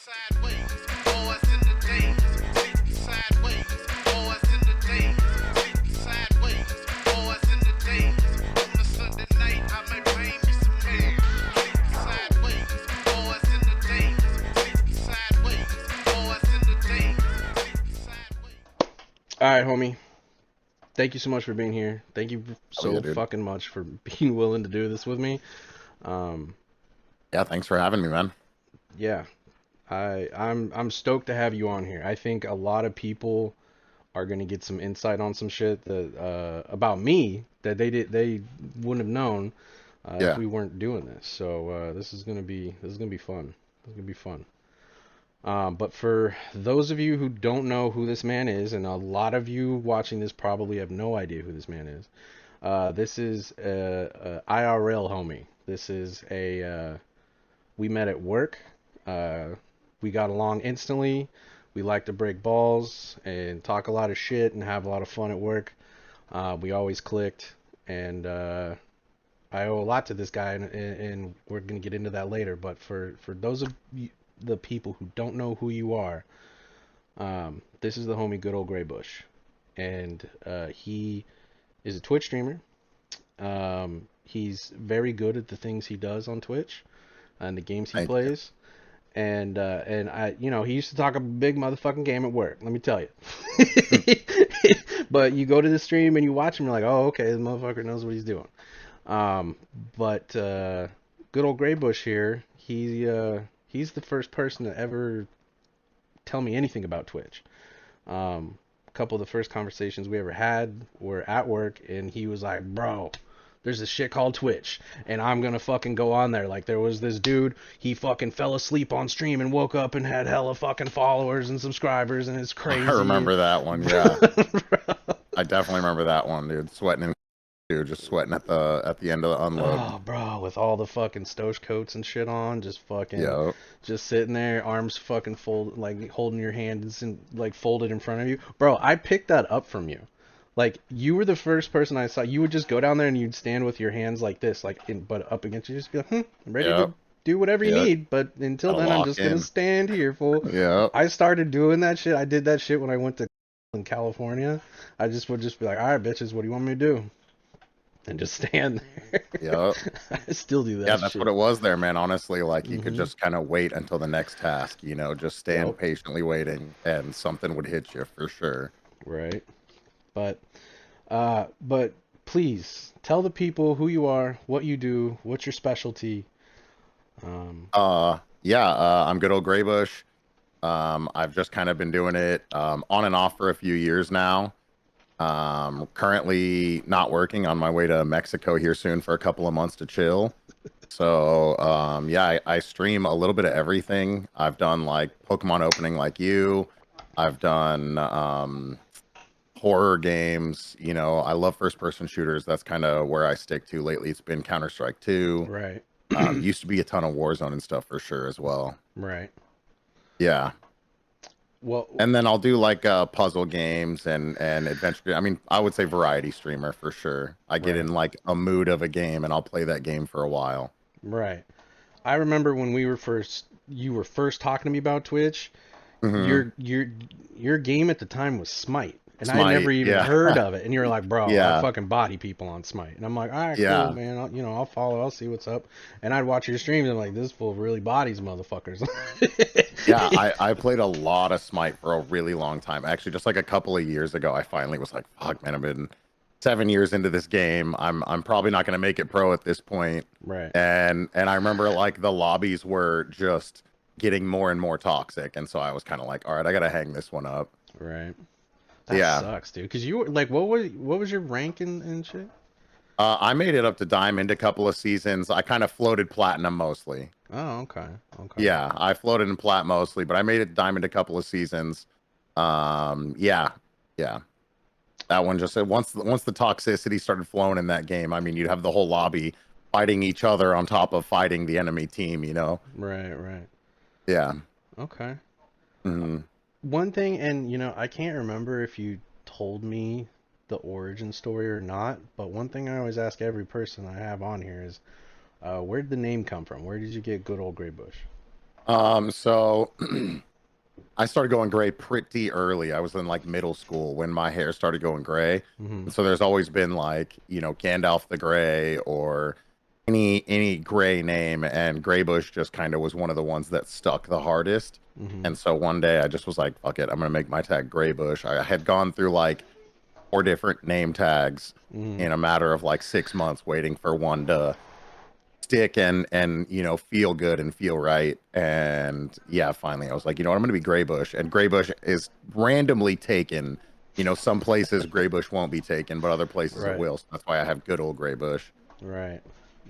sideways, boys in the days. Sleeping sideways, boys in the days. Sleeping sideways, boys in the days. On a Sunday night, I might bring me some mail. Sleeping sideways, boys in the days. Sleeping sideways, boys in the days. Sleeping sideways. All right, homie. Thank you so much for being here. Thank you Oh, yeah, so dude. fucking much for being willing to do this with me. Um, Yeah, thanks for having me, man. yeah, I'm stoked to have you on here. I think a lot of people are gonna get some insight on some shit that about me that they wouldn't have known if Yeah. we weren't doing this. So this is gonna be fun. This is gonna be fun. But for those of you who don't know who this man is, and a lot of you watching this probably have no idea who this man is, this is a IRL homie. This is we met at work. Uh, we got along instantly. We like to break balls and talk a lot of shit and have a lot of fun at work. We always clicked, and I owe a lot to this guy, and we're gonna get into that later. But for those of you, the people who don't know who you are, this is the homie Good Old Gray Bush, and he is a Twitch streamer. He's very good at the things he does on Twitch and the games he Thank you. plays. And I, he used to talk a big motherfucking game at work. Let me tell you. But you go to the stream and you watch him, you're like, oh, okay, this motherfucker knows what he's doing. Um, but good old Gray Bush here, he's the first person to ever tell me anything about Twitch. A couple of the first conversations we ever had were at work, and he was like, bro, there's this shit called Twitch, and I'm gonna fucking go on there. Like, there was this dude, he fucking fell asleep on stream and woke up and had hella fucking followers and subscribers, and it's crazy. I remember that one, yeah. I definitely remember that one, dude. Just sweating at the end of the unload. Oh, bro, with all the fucking stoche coats and shit on, just fucking, Yeah. just sitting there, arms fucking folded, like holding your hands and like folded in front of you. Bro, I picked that up from you. Like, you were the first person I saw. You would just go down there and you'd stand with your hands like this, like, but up against you, just be like, I'm ready Yep. to do whatever you Yep. need. But until Gotta then, I'm lock just gonna in. stand here, fool. Yep. I started doing that shit. I did that shit when I went to in California. I just would just be like, all right, bitches, what do you want me to do? And just stand there. Yep. I still do that Yeah, that's shit. what it was there, man. Honestly, like you could Mhm. just kind of wait until the next task, just stand Yep. patiently waiting and something would hit you for sure. Right. But but please tell the people who you are, what you do, what's your specialty. Um Yeah, I'm good old Graybush. I've just kind of been doing it on and off for a few years now. Currently not working, on my way to Mexico here soon for a couple of months to chill. So, yeah, I stream a little bit of everything. I've done like Pokemon opening like you. I've done horror games. I love first person shooters. That's kind of where I stick to lately. It's been Counter-Strike 2. right. Used to be a ton of Warzone and stuff for sure as well. Right. Yeah. Well, And then I'll do like puzzle games and adventure. I mean, I would say variety streamer for sure. I get right. in like a mood of a game and I'll play that game for a while. Right. I remember when you were first talking to me about Twitch, Hmm. your game at the time was Smite. And I had never Smite, even yeah, heard of it. And you were like, bro, I yeah, fucking body people on Smite. And I'm like, all right, cool, yeah, man. I'll follow. I'll see what's up. And I'd watch your streams and I'm like, this fool really bodies motherfuckers. yeah. I played a lot of Smite for a really long time. Actually, just like a couple of years ago, I finally was like, fuck, man, I've been 7 years into this game. I'm probably not gonna make it pro at this point. Right. And I remember like the lobbies were just getting more and more toxic, and so I was kind of like, all right, I gotta hang this one up. Right. That Yeah. sucks, dude. Cause you were like, what was your rank and shit? I made it up to diamond a couple of seasons. I kind of floated platinum mostly. Oh, okay. Okay. Yeah, I floated in plat mostly, but I made it diamond a couple of seasons. Yeah, yeah. That one just said once the toxicity started flowing in that game, I mean, you'd have the whole lobby fighting each other on top of fighting the enemy team. Right, right. Yeah. Okay. Hmm. One thing, and I can't remember if you told me the origin story or not, but one thing I always ask every person I have on here is, where did the name come from? Where did you get good old Gray Bush? So I started going gray pretty early. I was in like middle school when my hair started going gray. Mm-hmm. And so there's always been like, Gandalf the Gray or any gray name, and Greybush just kind of was one of the ones that stuck the hardest. Mm-hmm. And so one day I just was like, fuck it, I'm gonna make my tag Greybush. I had gone through like 4 different name tags Mm-hmm. in a matter of like 6 months, waiting for one to stick and feel good and feel right. And yeah, finally I was like, you know what, I'm gonna be Greybush. And Greybush is randomly taken. Some places Greybush won't be taken, but other places it Right. will. So that's why I have good old Greybush. Right.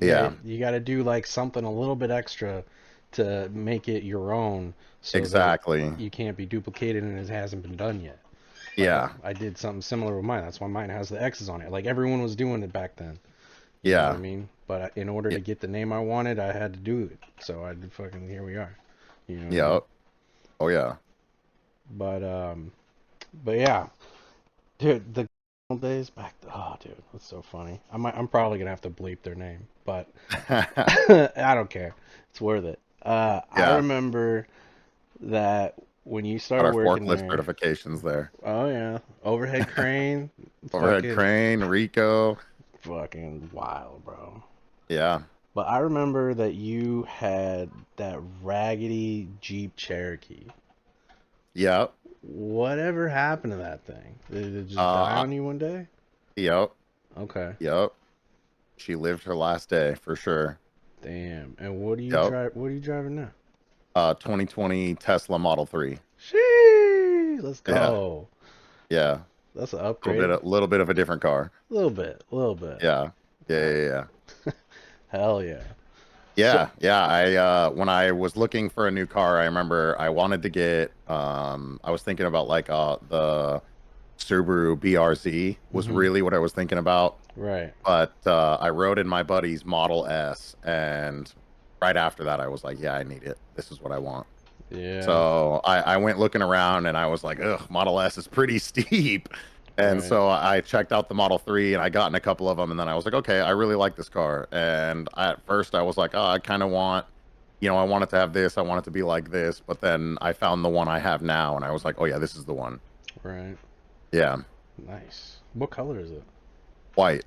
Yeah, Yeah, you got to do like something a little bit extra to make it your own so that exactly. you can't be duplicated and it hasn't been done yet. Like Yeah, I did something similar with mine. That's why mine has the X's on it. Like everyone was doing it back then. You know what I yeah, mean? But in order yeah, to get the name I wanted, I had to do it. So I did fucking here we are. You know what I yeah. mean? Oh yeah. But but yeah, dude, the old days back. Oh, dude, that's so funny. I'm probably gonna have to bleep their name, but I don't care. It's worth it. I Yeah, remember that when you got started our working forklift there. certifications there. Oh yeah, overhead crane, Overhead fucking crane, Rico. fucking wild, bro. Yeah, But I remember that you had that raggedy Jeep Cherokee. yep. Whatever happened to that thing? Did it just die Uh, on you one day? yep, Okay. yep. She lived her last day for sure. Damn. And what do you Yep. drive? What are you driving now? 2020 Tesla Model 3. Shee! Let's Yeah, go. yeah. That's an A little bit, upgrade. a little bit of a different car. A little bit. A little bit. Yeah, yeah, Hell yeah, yeah. yeah. Hell yeah. So, Yeah, yeah. When I was looking for a new car, I remember I wanted to get I was thinking about like the Subaru BRZ was hmm really what I was thinking about. right. But I rode in my buddy's Model S, and right after that I was like, yeah, I need it. This is what I want. Yeah. So I went looking around and I was like, ugh, Model S is pretty steep. And Right. so I checked out the Model 3 and I got in a couple of them. And then I was like, okay, I really like this car. And at first I was like, oh, I kind of want, I want it to have this. I want it to be like this. But then I found the one I have now and I was like, oh, yeah, this is the one. Right. Yeah. Nice. What color is it? White.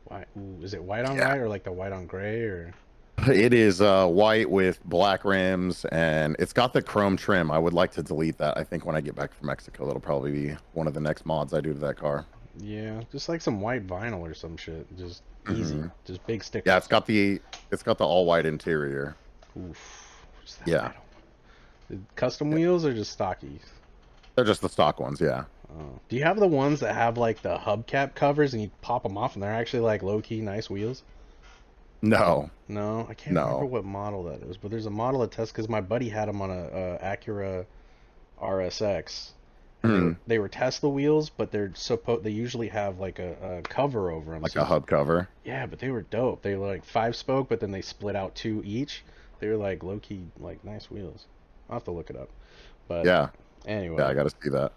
White. Ooh, is it white on Yeah. white or like the white on gray or? It is white with black rims and it's got the chrome trim. I would like to delete that. I think when I get back from Mexico, that'll probably be one of the next mods I do to that car. Yeah, just like some white vinyl or some shit. Just easy. Hmm. Just big Yeah, stickers. it's got the all white interior. Oof. What's that Yeah. white on? Custom Yeah. wheels or just stockies? They're just the stock ones, yeah. Oh. Do you have the ones that have like the hubcap covers and you pop them off and they're actually like low key nice wheels? No, No, I can't remember no. what model that is, but there's a model of Tesla because my buddy had them on a Acura RSX, and Hmm. they were Tesla wheels, but they usually have like a cover over them. Like So a hub cover. yeah, but they were dope. They were like 5 spoke, but then they split out two each. They were like low key like nice wheels. I'll have to look it up. But Yeah, yeah, I anyway, got to see that.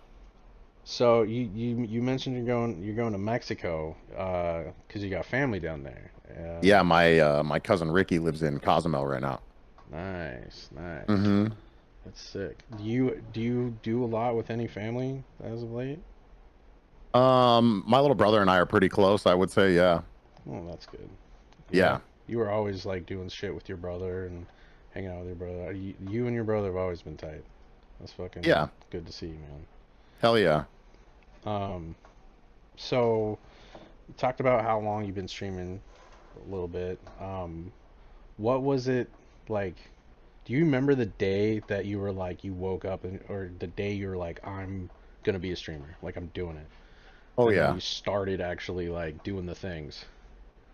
so you mentioned you're going to Mexico because you got family down there. Yeah, my cousin Ricky lives in Cozumel right now. Nice, nice. Hmm. That's sick. Do you do a lot with any family as of late? My little brother and I are pretty close, I would say. Yeah, Oh, that's good. Yeah, yeah, you were always like doing shit with your brother and hanging out with your brother. You and your brother have always been tight. That's fucking yeah. good to see, man. Hell yeah. Um, so you talked about how long you've been streaming a little bit. What was it like? Do you remember the day that you were like you woke up or the day you were like I'm gonna be a streamer, like I'm doing it, Oh and then yeah, you started actually like doing the things?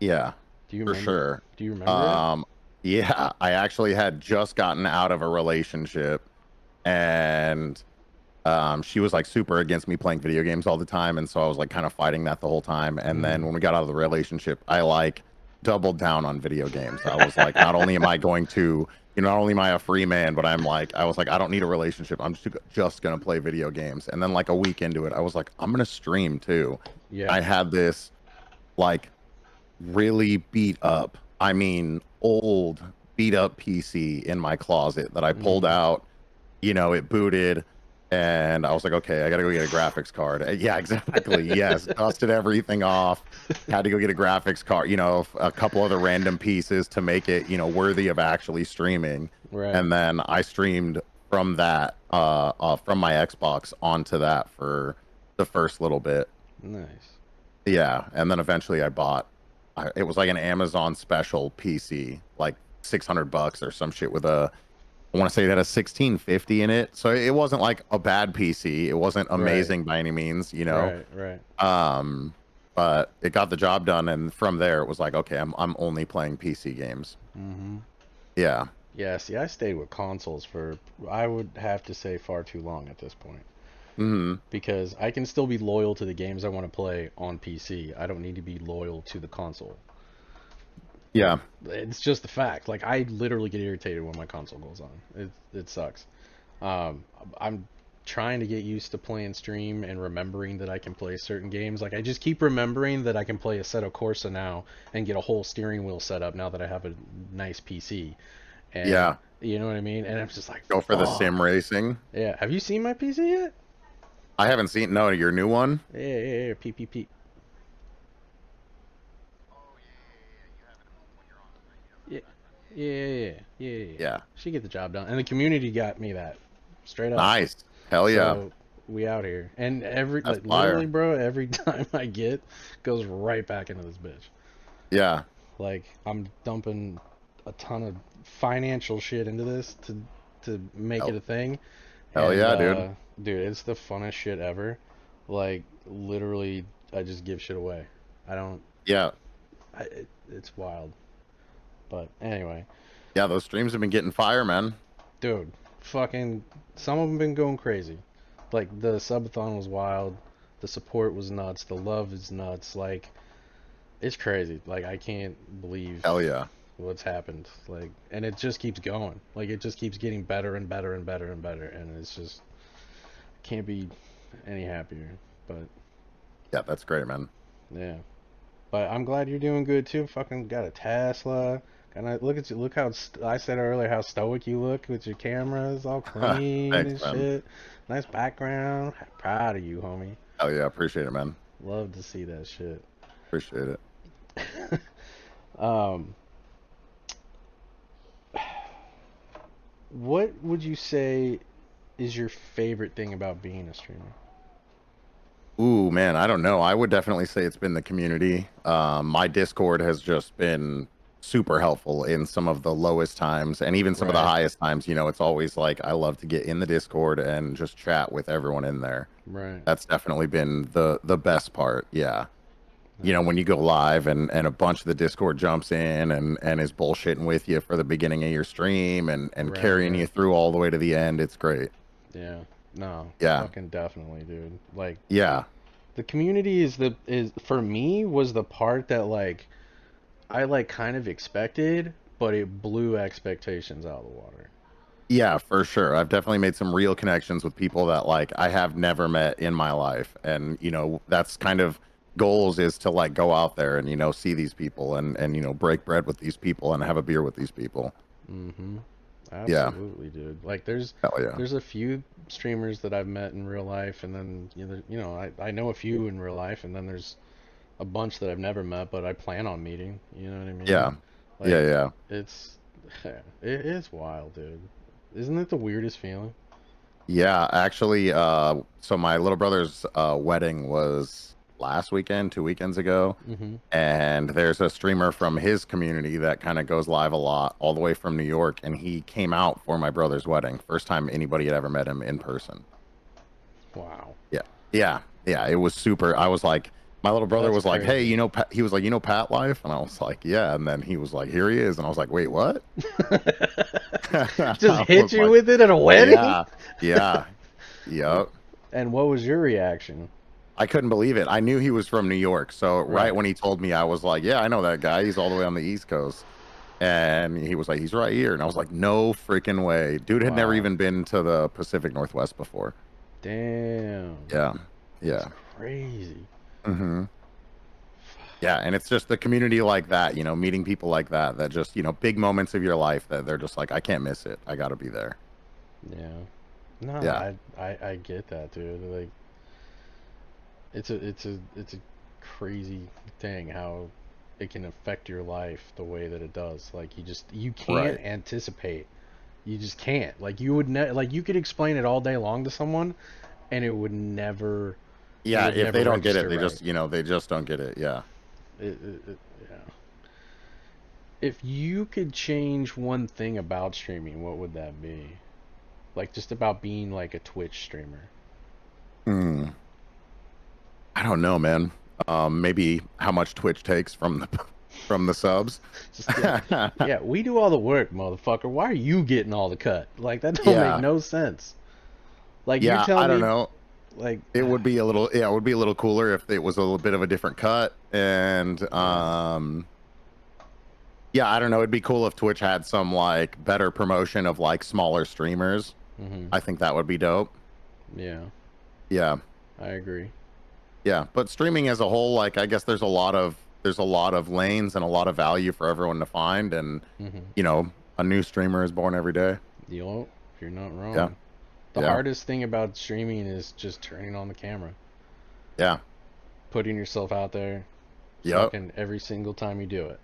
yeah, Do you for remember? sure. Do you remember it? Um, yeah, I actually had just gotten out of a relationship, and she was like super against me playing video games all the time, and so I was like kind of fighting that the whole time. And then Mm. when we got out of the relationship, I like doubled down on video games. I was like, not only am I going to, not only am I a free man, but I was like, I don't need a relationship. I'm just gonna play video games. And then like a week into it, I was like, I'm gonna stream too. Yeah. I had this like really beat up, I mean old beat up PC in my closet that I pulled out. You know, it booted, and I was like, okay, I gotta go get a graphics card. Yeah, exactly. Yes, dusted everything off. Had to go get a graphics card. You know, a couple other random pieces to make it, you know, worthy of actually streaming. Right. And then I streamed from that, from my Xbox onto that for the first little bit. Nice. Yeah, and then eventually I bought. It was like an Amazon special PC, like $600 or some shit with a. I want to say that a 1650 in it, so it wasn't like a bad PC. It wasn't amazing by any means, you know. Right. But it got the job done, and from there it was like, okay, I'm only playing PC games. Yeah. Yeah, see, I stayed with consoles for, I would have to say, far too long at this point. Because I can still be loyal to the games I want to play on PC. I don't need to be loyal to the console. Yeah. It's just the fact. Like, I literally get irritated when my console goes on. It sucks. I'm trying to get used to playing stream and remembering that I can play certain games. Like, I just keep remembering that I can play Assetto Corsa now and get a whole steering wheel set up now that I have a nice PC. And, Yeah. You know what I mean? And I'm just like, Go for the fuck. sim racing. Yeah. Have you seen my PC yet? I haven't seen. No, your new one. Yeah. PPP. Yeah. She get the job done, and the community got me that straight up. Nice. Hell yeah. So we out here, and That's like, fire. literally, bro, every time I get goes right back into this bitch. Yeah. Like, I'm dumping a ton of financial shit into this to make it a thing. Hell yeah, dude. Dude, it's the funnest shit ever. Like, literally, I just give shit away. I don't. Yeah. It's wild. But anyway. Yeah, those streams have been getting fire, man. Dude, fucking, some of them been going crazy. Like, the subathon was wild. The support was nuts. The love is nuts. Like, it's crazy. Like, I can't believe Hell yeah. what's happened. Like, and it just keeps going. Like, it just keeps getting better and better and better and better. And it's just, can't be any happier. But Yeah, that's great, man. yeah. But I'm glad you're doing good too. Fucking got a Tesla. And look at you. Look how I said earlier how stoic you look with your cameras all clean Thanks, and man. shit. Nice background. Proud of you, homie. Hell yeah, appreciate it, man. Love to see that shit. Appreciate it. What would you say is your favorite thing about being a streamer? Ooh, man, I don't know. I would definitely say it's been the community. My Discord has just been super helpful in some of the lowest times and even some of the highest times. You know, it's always like I love to get in the Discord and just chat with everyone in there. Right. That's definitely been the best part. Yeah. You know, when you go live and a bunch of the Discord jumps in and is bullshitting with you for the beginning of your stream and carrying you through all the way to the end, it's great. Yeah. No. Yeah. Fucking definitely, dude. Like, yeah. The community is for me was the part that like I like kind of expected, but it blew expectations out of the water. Yeah, for sure. I've definitely made some real connections with people that like I have never met in my life. And, you know, that's kind of goals is to like go out there and, you know, see these people and you know, break bread with these people and have a beer with these people. Mm-hmm. Absolutely, dude. Like there's a few streamers that I've met in real life, and then you know I know a few in real life, and then there's a bunch that I've never met, but I plan on meeting. You know what I mean? Yeah. Like, yeah. It's it is wild, dude. Isn't it the weirdest feeling? Yeah, actually, so my little brother's wedding was last weekend, 2 weekends ago, and there's a streamer from his community that kind of goes live a lot, all the way from New York, and he came out for my brother's wedding. First time anybody had ever met him in person. Wow. Yeah. It was super. I was like, my little brother was like, hey, you know, he was like, you know, Pat Life, and I was like, yeah, and then he was like, here he is, and I was like, wait, what? Just hit you with it at a wedding? Yeah. Yep. And what was your reaction? I couldn't believe it. I knew he was from New York. So right when he told me, I was like, yeah, I know that guy. He's all the way on the East Coast. And he was like, he's right here. And I was like, no freaking way. Dude had never even been to the Pacific Northwest before. Damn. Yeah. That's crazy. Yeah, and it's just the community like that, you know, meeting people like that, that just, you know, big moments of your life that they're just like, I can't miss it. I got to be there. Yeah. No, Yeah. I get that, dude. Like it's a crazy thing how it can affect your life the way that it does. Like you can't Right. anticipate. You just can't. Like you would like you could explain it all day long to someone and it Yeah, would if never they don't get it, register they right. just, you know, they just don't get it. Yeah. Yeah. If you could change one thing about streaming, what would that be? Like just about being like a Twitch streamer. Hmm. I don't know, man. Maybe how much Twitch takes from the from the subs. Just yeah, we do all the work, motherfucker. Why are you getting all the cut? Like that don't make Yeah. no sense. Like you're Yeah, telling I don't me know. like It would be a little, yeah, it would be a little cooler if it was a little bit of a different cut. And yeah. yeah, I don't know. It'd be cool if Twitch had some like better promotion of like smaller streamers. Mhm. I think that would be dope. Yeah. Yeah. I agree. Yeah, but streaming as a whole, like I guess there's a lot of lanes and a lot of value for everyone to find, and Mhm. you know, a new streamer is born every day. You know, you're not Yeah, wrong. The yeah, hardest thing about streaming is just turning on the camera, yeah, putting yourself out there, yep, fucking every single time you do it.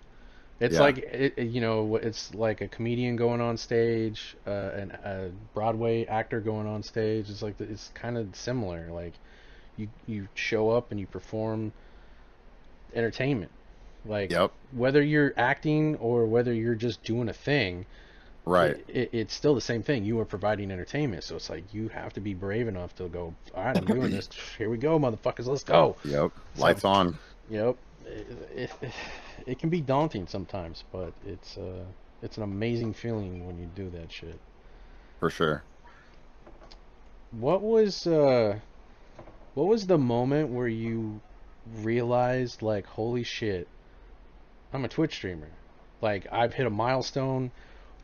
It's yeah, like you know, it's like a comedian going on stage, a Broadway actor going on stage. It's like it's kind of similar. Like you show up and you perform entertainment. Like yep, whether you're acting or whether you're just doing a thing, right, it's still the same thing. You are providing entertainment, so it's like you have to be brave enough to go. All right, I'm doing this. Here we go, motherfuckers. Let's go. yep. So, Lights on yep. It can be daunting sometimes, but it's an amazing feeling when you do that shit. for sure. What was what was the moment where you realized like holy shit, I'm a Twitch streamer. Like I've hit a milestone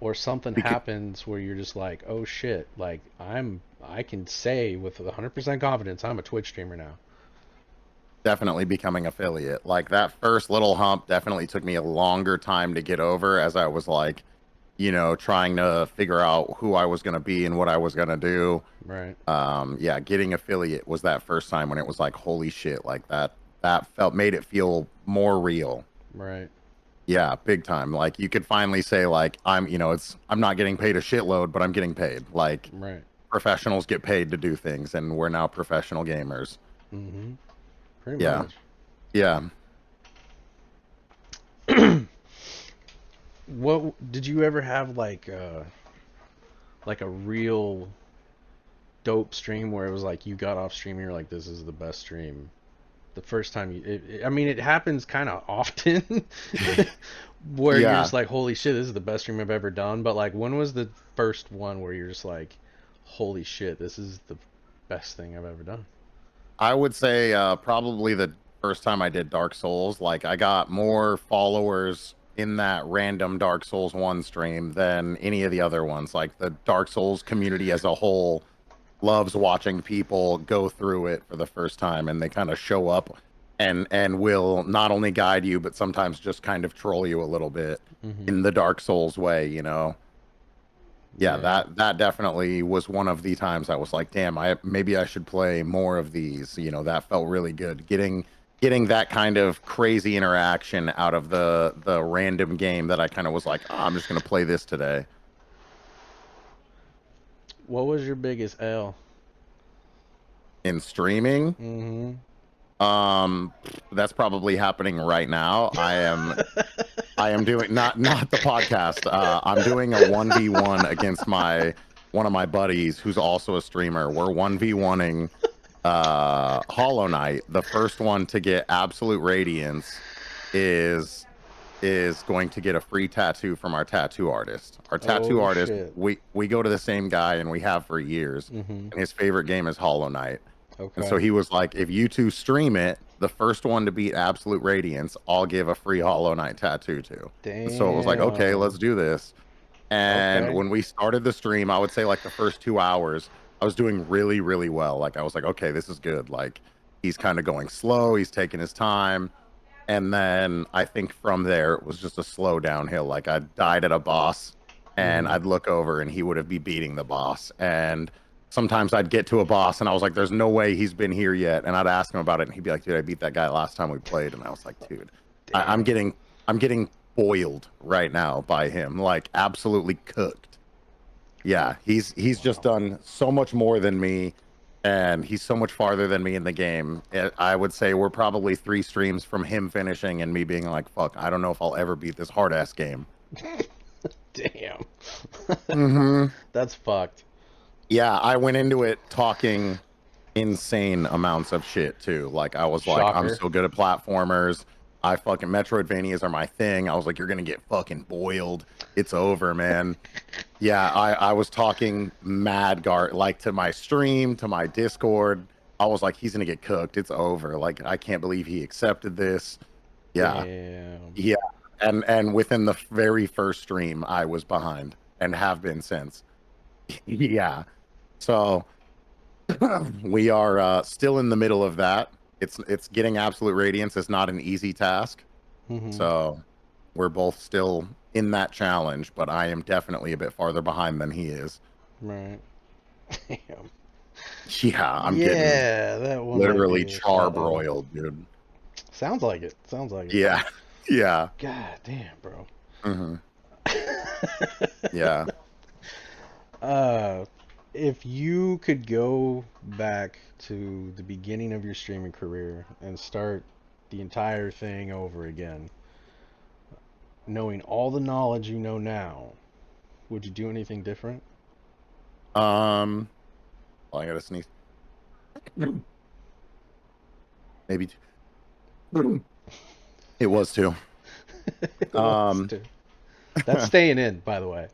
or something Bec- happens where you're just like, "Oh shit, like I can say with 100% confidence I'm a Twitch streamer now." Definitely becoming affiliate. Like that first little hump definitely took me a longer time to get over as I was like, you know, trying to figure out who I was going to be and what I was going to do. Right. Yeah, getting affiliate was that first time when it was like, holy shit, like that felt made it feel more real. Right. Yeah, big time. Like you could finally say like I'm, you know, it's I'm not getting paid a shitload, but I'm getting paid. Like Right. professionals get paid to do things and we're now professional gamers. Mhm. Pretty Yeah. much. Yeah. What did you ever have like a real dope stream where it was like you got off stream and you're like this is the best stream the first time I mean it happens kind of often where you're Yeah. just like holy shit this is the best stream I've ever done, but like when was the first one where you're just like holy shit this is the best thing I've ever done? I would say probably the first time I did Dark Souls, like I got more followers in that random Dark Souls 1 stream than any of the other ones. Like the Dark Souls community as a whole loves watching people go through it for the first time, and they kind of show up and will not only guide you but sometimes just kind of troll you a little bit Hmm. in the Dark Souls way, you know. Yeah, Yeah. that definitely was one of the times I was like, damn, I maybe I should play more of these. You know, that felt really good. Getting that kind of crazy interaction out of the random game that I kind of was like, oh, I'm just gonna play this today. What was your biggest L? In streaming, Hmm. um, that's probably happening right now. I am doing not the podcast. I'm doing a 1v1 against my one of my buddies who's also a streamer. We're 1v1ing Hollow Knight. The first one to get absolute radiance is going to get a free tattoo from our tattoo artist. Our tattoo Oh artist, shit. we go to the same guy and we have for years. Hmm. And his favorite game is Hollow Knight. And so Okay. he was like, if you two stream it, the first one to beat absolute radiance, I'll give a free Hollow Knight tattoo to. And so it was like, okay, let's Damn. do this. And Okay. when we started the stream, I would say like the first 2 hours, I was doing really, really well. Like I was like, okay, this is good. Like he's kind of going slow. He's taking his time. And then I think from there it was just a slow downhill. Like I died at a boss and I'd look over and he would be beating the boss. And sometimes I'd get to a boss and I was like, there's no way he's been here yet. And I'd ask him about it and he'd be like, dude, I beat that guy last time we played. And I was like, dude, I'm getting boiled right now by him, like absolutely cooked. Yeah, he's just done so much more than me, and he's so much farther than me in the game. I would say we're probably 3 streams from him finishing and me being like, fuck, I don't know if I'll ever beat this hard ass game. Damn. Mm-hmm. That's fucked. Yeah, I went into it talking insane amounts of shit too. Like I was like, I'm Shocker. so good at platformers. I fucking Metroidvanias are my thing. I was like, you're gonna get fucking boiled. It's over, man. Yeah, I was talking mad like to my stream, to my Discord. I was like, he's gonna get cooked. It's over. Like I can't believe he accepted this. Yeah. Damn. Yeah. And within the very first stream, I was behind and have been since. Yeah. So we are still in the middle of that. It's getting absolute radiance is not an easy task. So we're both still in that challenge, but I am definitely a bit farther behind than he is. Right. Damn. Yeah, I'm getting that one might literally be a charbroiled, dude. Sounds like it. Sounds like it. Yeah. Yeah. God damn, bro. Hmm. Yeah. If you could go back to the beginning of your streaming career and start the entire thing over again, knowing all the knowledge you know now, would you do anything different? Well, I gotta sneeze. Maybe. It was too. That's staying in, by the way.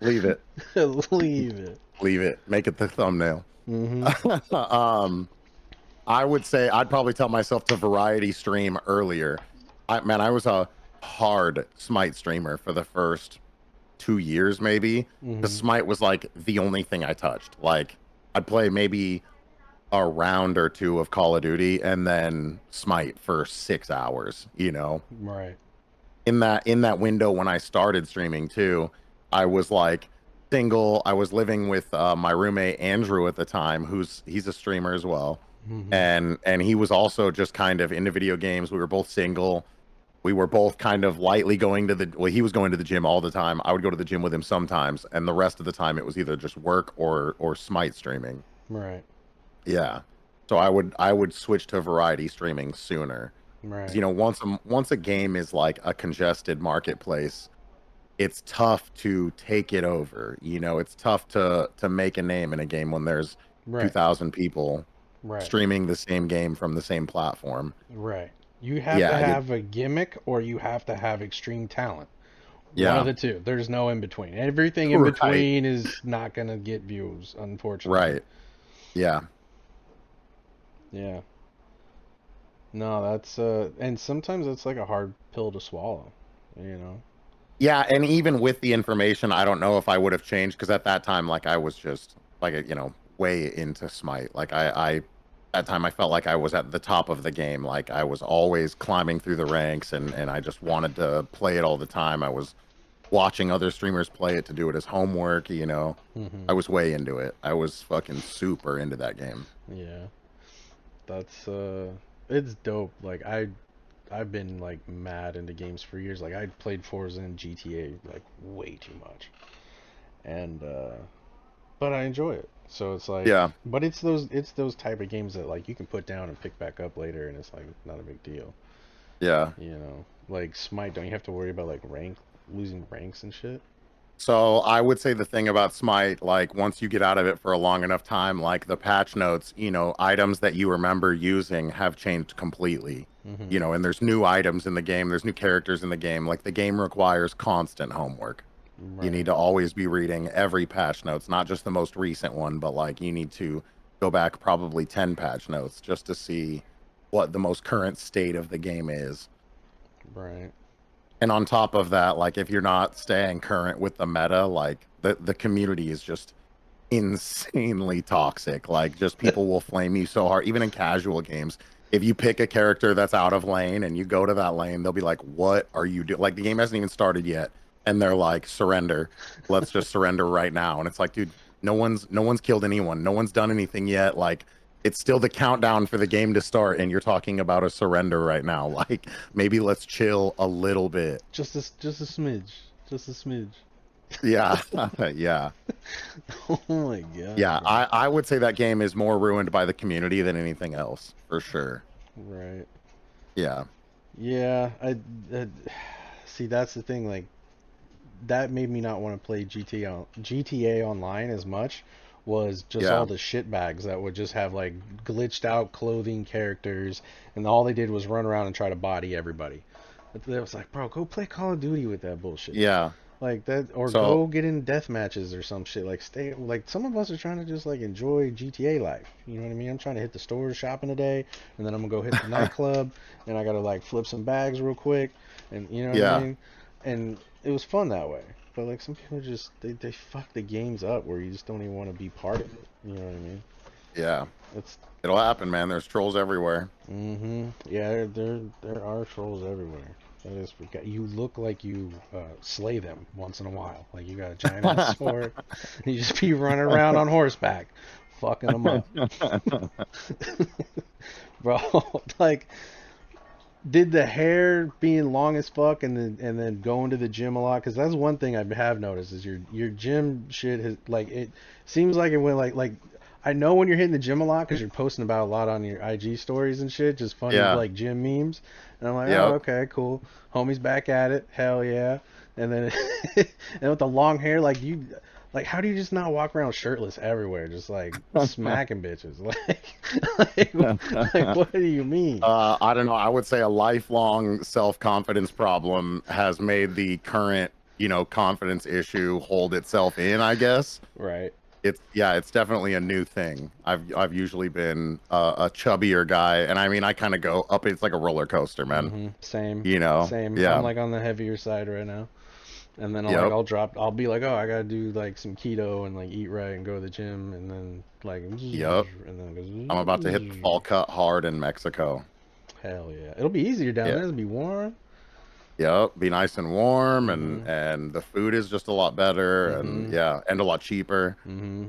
Leave it. Leave it. Leave it. Make it the thumbnail. Mm-hmm. I would say I'd probably tell myself to variety stream earlier. I was a hard Smite streamer for the first 2 years, maybe. Because Smite was like the only thing I touched. Like I'd play maybe a round or 2 of Call of Duty and then Smite for 6 hours, you know. Right. In that window when I started streaming too, I was like single. I was living with my roommate Andrew at the time, he's a streamer as well. And he was also just kind of into video games. We were both single. We were both kind of lightly going to he was going to the gym all the time. I would go to the gym with him sometimes, and the rest of the time it was either just work or Smite streaming. Right. Yeah. So I would switch to variety streaming sooner. Right. You know, once a game is like a congested marketplace, it's tough to take it over. You know, it's tough to make a name in a game when there's 2,000 people streaming the same game from the same platform. Right. You have to have a gimmick or you have to have extreme talent. Yeah. One of the two. There's no in between. Everything in between is not going to get views, unfortunately. Right. Yeah. Yeah. No, that's and sometimes it's like a hard pill to swallow, you know. Yeah, and even with the information, I don't know if I would have changed because at that time, like I was just like you know way into Smite. Like I that time I felt like I was at the top of the game. Like I was always climbing through the ranks, and I just wanted to play it all the time. I was watching other streamers play it to do it as homework. You know, I was way into it. I was fucking super into that game. Yeah, that's it's dope. Like I've been like mad into games for years. Like I played Forza and GTA like way too much, and but I enjoy it. So it's like but it's those type of games that like you can put down and pick back up later, and it's like not a big deal. Yeah. You know, like Smite, don't you have to worry about like losing ranks and shit? So I would say the thing about Smite, like once you get out of it for a long enough time, like the patch notes, you know, items that you remember using have changed completely. You know, and there's new items in the game, there's new characters in the game. Like the game requires constant homework. You need to always be reading every patch notes, not just the most recent one, but like you need to go back probably 10 patch notes just to see what the most current state of the game is. Right. And on top of that, like if you're not staying current with the meta, like the community is just insanely toxic. Like just people will flame you so hard, even in casual games. if you pick a character that's out of lane and you go to that lane, they'll be like, "What are you doing?" Like the game hasn't even started yet, and they're like, "Surrender. Let's just surrender right now." And it's like, dude, no one's killed anyone. No one's done anything yet. Like it's still the countdown for the game to start, and you're talking about a surrender right now. Like maybe let's chill a little bit. Just a smidge. Just a smidge. Yeah, yeah. Oh my god, Yeah, bro. I would say that game is more ruined by the community than anything else, for sure. Right. Yeah, Yeah, I see that's the thing, like that made me not want to play GTA Online as much was just all yeah, the shitbags that would just have like glitched out clothing characters and all they did was run around and try to body everybody. It was like, bro, go play Call of Duty with that bullshit. yeah. Like that, or So, go get in death matches or some shit. Like stay, like some of us are trying to just like enjoy GTA life. You know what I mean? I'm trying to hit the stores shopping today, and then I'm gonna go hit the nightclub, and I gotta like flip some bags real quick, and you know what I yeah, mean? And it was fun that way. But like some people just they fuck the games up where you just don't even want to be part of it. You know what I mean? yeah. It's It'll happen, man. There's trolls everywhere. yeah, there are trolls everywhere. That is, you look like you slay them once in a while. Like you got a giant ass sword, and you just be running around on horseback, fucking them up, bro. Like, did the hair being long as fuck and then going to the gym a lot? Because that's one thing I have noticed is your gym shit has like it seems like it went like I know when you're hitting the gym a lot because you're posting about a lot on your IG stories and shit, just funny Yeah, like gym memes. And I'm like, oh, yep. okay, cool. Homie's back at it, hell yeah. And then and with the long hair, like you, like how do you just not walk around shirtless everywhere, just like smacking bitches? Like what do you mean? I don't know. I would say a lifelong self-confidence problem has made the current, confidence issue hold itself in, I guess. Right. It's definitely a new thing. I've usually been a chubbier guy, and I mean, I kind of go up. It's like a roller coaster, man. Same. Same. I'm Yeah, like on the heavier side right now. And then yep, I'll be like, oh, I gotta do like some keto and like eat right and go to the gym and then like, and yep. then I'm about to hit the it goes, fall cut hard in Mexico. hell yeah. It'll be easier down Yeah, there. It'll be warm. yep. Be nice and warm, and Mm-hmm. and the food is just a lot better, and Mm-hmm. yeah, and a lot cheaper. Mm-hmm.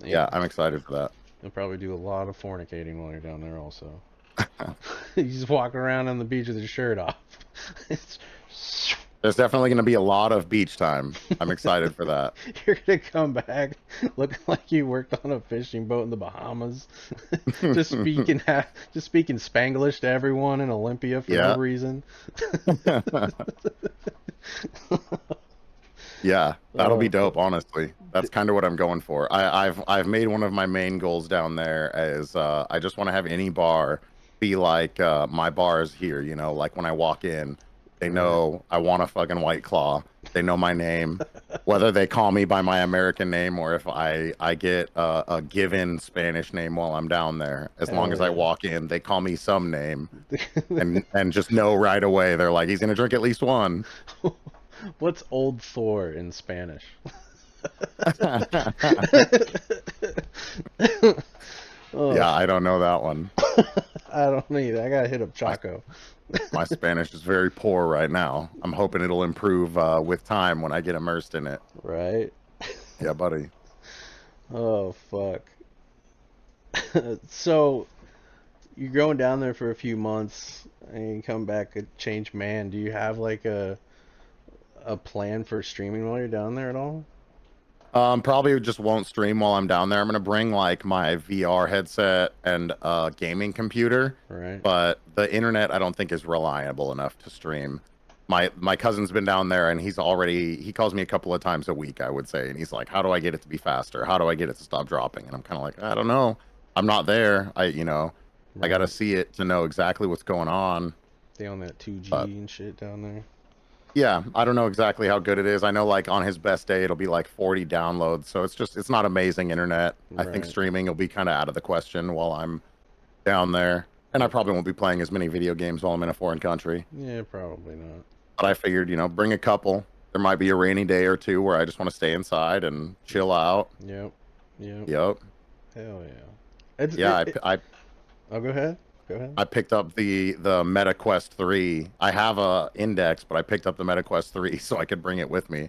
Yeah. Yeah, I'm excited for that. You'll probably do a lot of fornicating while you're down there also. You just walk around on the beach with your shirt off. It's- There's definitely going to be a lot of beach time. I'm excited for that. You're gonna come back looking like you worked on a fishing boat in the Bahamas, just speaking Spanglish to everyone in Olympia for no Yeah. reason. Yeah, that'll be Oh, dope, honestly. That's kind of what I'm going for. I've made one of my main goals down there as I just want to have any bar be like my bar is here, like when I walk in, they right. know I want a fucking White Claw. They know my name, whether they call me by my American name or if I get a given Spanish name while I'm down there. As long Hell as I yeah. walk in, they call me some name and just know right away. They're like, he's gonna drink at least one. What's Old Thor in Spanish? Oh, Yeah, I don't know that one. I don't need. I gotta hit up My Chaco. my Spanish is very poor right now. I'm hoping it'll improve with time when I get immersed in it. Right. Yeah, buddy. Oh fuck. So you're going down there for a few months and you come back a changed man. Do you have like a plan for streaming while you're down there at all? Probably just won't stream while I'm down there. I'm gonna bring like my VR headset and a gaming computer, Right. but the internet I don't think is reliable enough to stream. My cousin's been down there and he calls me a couple of times a week, I would say, and he's like, "How do I get it to be faster? How do I get it to stop dropping?" And I'm kind of like, "I don't know. I'm not there. I gotta Right. see it to know exactly what's going on." They on that 2G But and shit down there. yeah, I don't know exactly how good it is. I know like on his best day it'll be like 40 downloads. So it's not amazing internet. I think Right. streaming will be kind of out of the question while I'm down there. And I probably won't be playing as many video games while I'm in a foreign country. Yeah, probably not. But I figured, bring a couple. There might be a rainy day or two where I just want to stay inside and chill out. Yep. Yep. Yep. Hell yeah. It's Yeah, it. I Oh, go ahead. Go ahead. I picked up the Meta Quest 3. I have a index, but I picked up the Meta Quest 3 so I could bring it with me.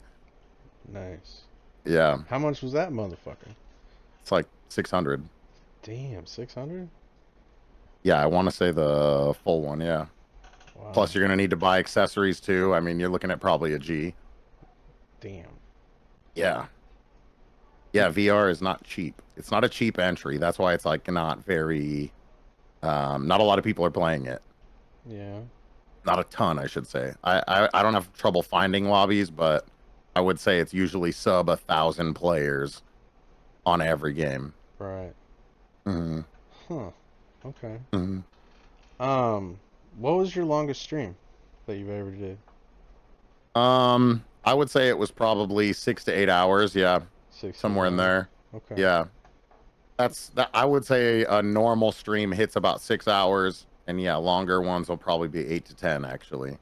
Nice. Yeah, How much was that motherfucker? it's like 600. Damn, 600? Yeah, I want to say the full one. Yeah. Wow. Plus, you're gonna need to buy accessories too. I mean, you're looking at probably a G. Damn. Yeah. Yeah, VR is not cheap. It's not a cheap entry. That's why it's like not very. Not a lot of people are playing it. Yeah. Not a ton, I should say. I don't have trouble finding lobbies, but I would say it's usually sub 1,000 players on every game. Right. Hmm. Huh. Okay. Hmm. What was your longest stream that you've ever did? I would say it was probably 6 to 8 hours. Yeah, 6 somewhere in hours. there. Okay. Yeah, that's that. I would say a normal stream hits about 6 hours, and yeah, longer ones will probably be 8 to 10 actually.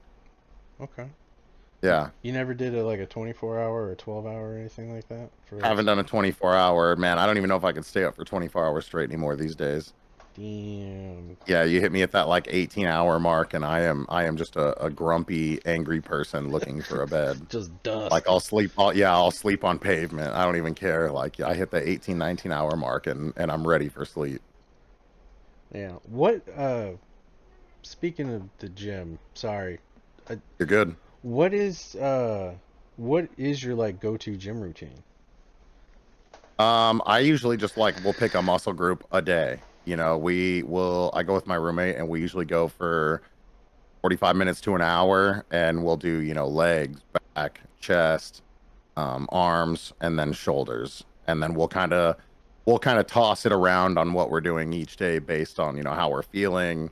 Okay. Yeah, You never did like a 24-hour or 12-hour or anything like that for like haven't done a 24-hour. Man, I don't even know if I could stay up for 24 hours straight anymore these days. Damn. Yeah, you hit me at that like 18-hour mark, and I am just a grumpy, angry person looking for a bed. Just dust. Like I'll sleep on pavement. I don't even care. Like I hit the 18, 19-hour mark, and I'm ready for sleep. Yeah. What speaking of the gym, sorry. You're good. What is your like go-to gym routine? I usually just like we'll pick a muscle group a day. You know, I go with my roommate and we usually go for 45 minutes to an hour and we'll do, legs, back, chest, arms, and then shoulders. And then we'll kind of toss it around on what we're doing each day based on, how we're feeling.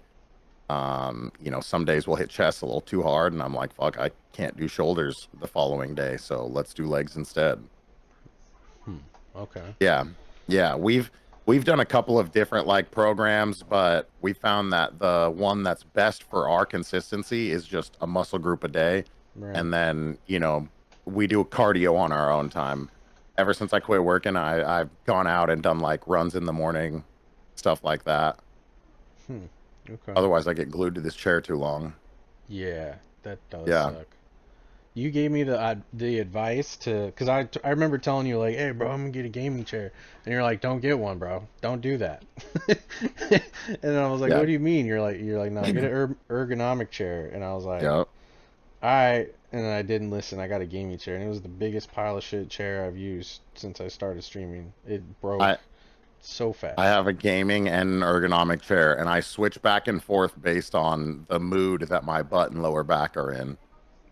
Some days we'll hit chest a little too hard and I'm like, fuck, I can't do shoulders the following day, so let's do legs instead. Okay. Yeah. Yeah, we've done a couple of different like programs, but we found that the one that's best for our consistency is just a muscle group a day. Right. And then, we do cardio on our own time. Ever since I quit working, I've gone out and done like runs in the morning, stuff like that. Okay. Otherwise, I get glued to this chair too long. Yeah, that does Yeah. suck. You gave me the advice because I remember telling you like, hey bro, I'm gonna get a gaming chair, and you're like, don't get one, bro, don't do that. And then I was like, Yeah. what do you mean? You're like, no, get an ergonomic chair, and I was like, Yeah. all right, and then I didn't listen. I got a gaming chair, and it was the biggest pile of shit chair I've used since I started streaming. It broke I so fast. I have a gaming and an ergonomic chair, and I switch back and forth based on the mood that my butt and lower back are in.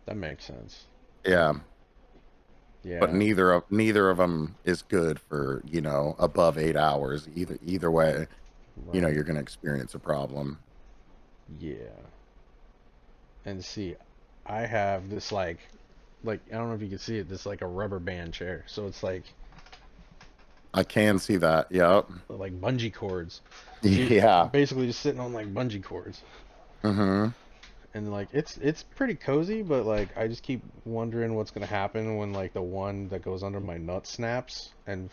That makes sense. Yeah. Yeah. But neither of them is good for, above 8 hours. Either way, Right. you're gonna experience a problem. Yeah. And see, I have this like I don't know if you can see it, this like a rubber band chair. So it's I can see that. Yep. like bungee cords. Yeah. Basically just sitting on like bungee cords. Mm-hmm. And like it's pretty cozy, but like I just keep wondering what's gonna happen when like the one that goes under my nut snaps and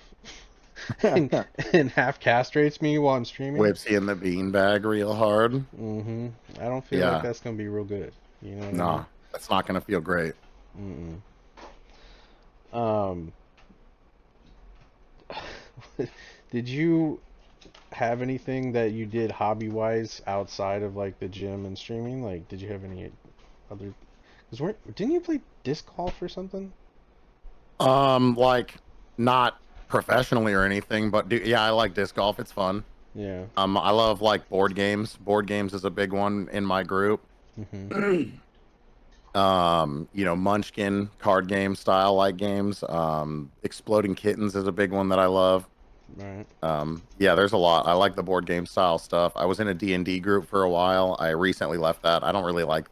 and half castrates me while I'm streaming. Whips you in the beanbag real hard. Mm-hmm. I don't feel Yeah. like that's gonna be real good. You know what Nah, that's not gonna feel great. I mean? Mm-mm. Did you have anything that you did hobby wise outside of like the gym and streaming? Like, did you have any other? Because didn't you play disc golf or something? Like not professionally or anything, but yeah, I like disc golf. It's fun. Yeah. I love like board games. Board games is a big one in my group. Mm-hmm. Munchkin card game style like games. Exploding Kittens is a big one that I love. Right. Yeah, there's a lot. I like the board game style stuff. I was in a D&D group for a while. I recently left that. I don't really like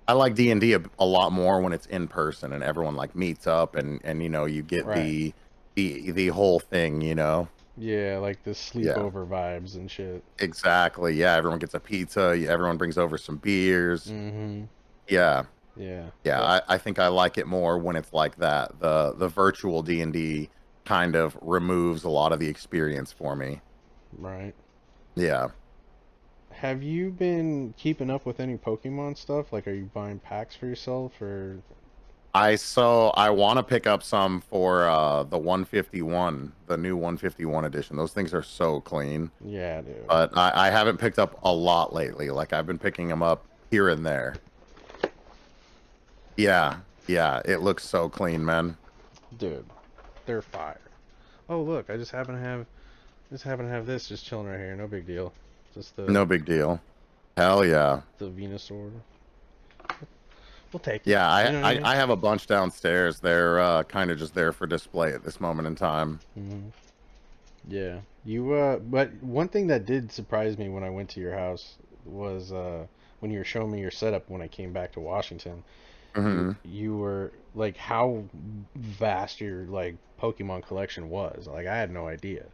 I like D&D a lot more when it's in person and everyone like meets up and you get Right. the whole thing, Yeah, like the sleepover vibes and shit. Exactly. Yeah, everyone gets a pizza, everyone brings over some beers. Mm-hmm. Yeah. Yeah. Yeah, I think I like it more when it's like that. The virtual D&D kind of removes a lot of the experience for me. Right. Yeah. Have you been keeping up with any Pokemon stuff? Like, are you buying packs for yourself or? I want to pick up some for the 151, the new 151 edition. Those things are so clean. Yeah, dude. But I haven't picked up a lot lately. Like I've been picking them up here and there. Yeah, yeah, it looks so clean, man. Dude, they're fire. Oh, look, I just happen to have this just chilling right here. No big deal. Just No big deal. Hell yeah. the Venusaur. We'll take it. Yeah, You know what I mean? I have a bunch downstairs. They're kind of just there for display at this moment in time. Hmm. Yeah. But one thing that did surprise me when I went to your house was when you were showing me your setup when I came back to Washington. You Hmm. you were like how vast your like Pokemon collection was. Like I had no idea.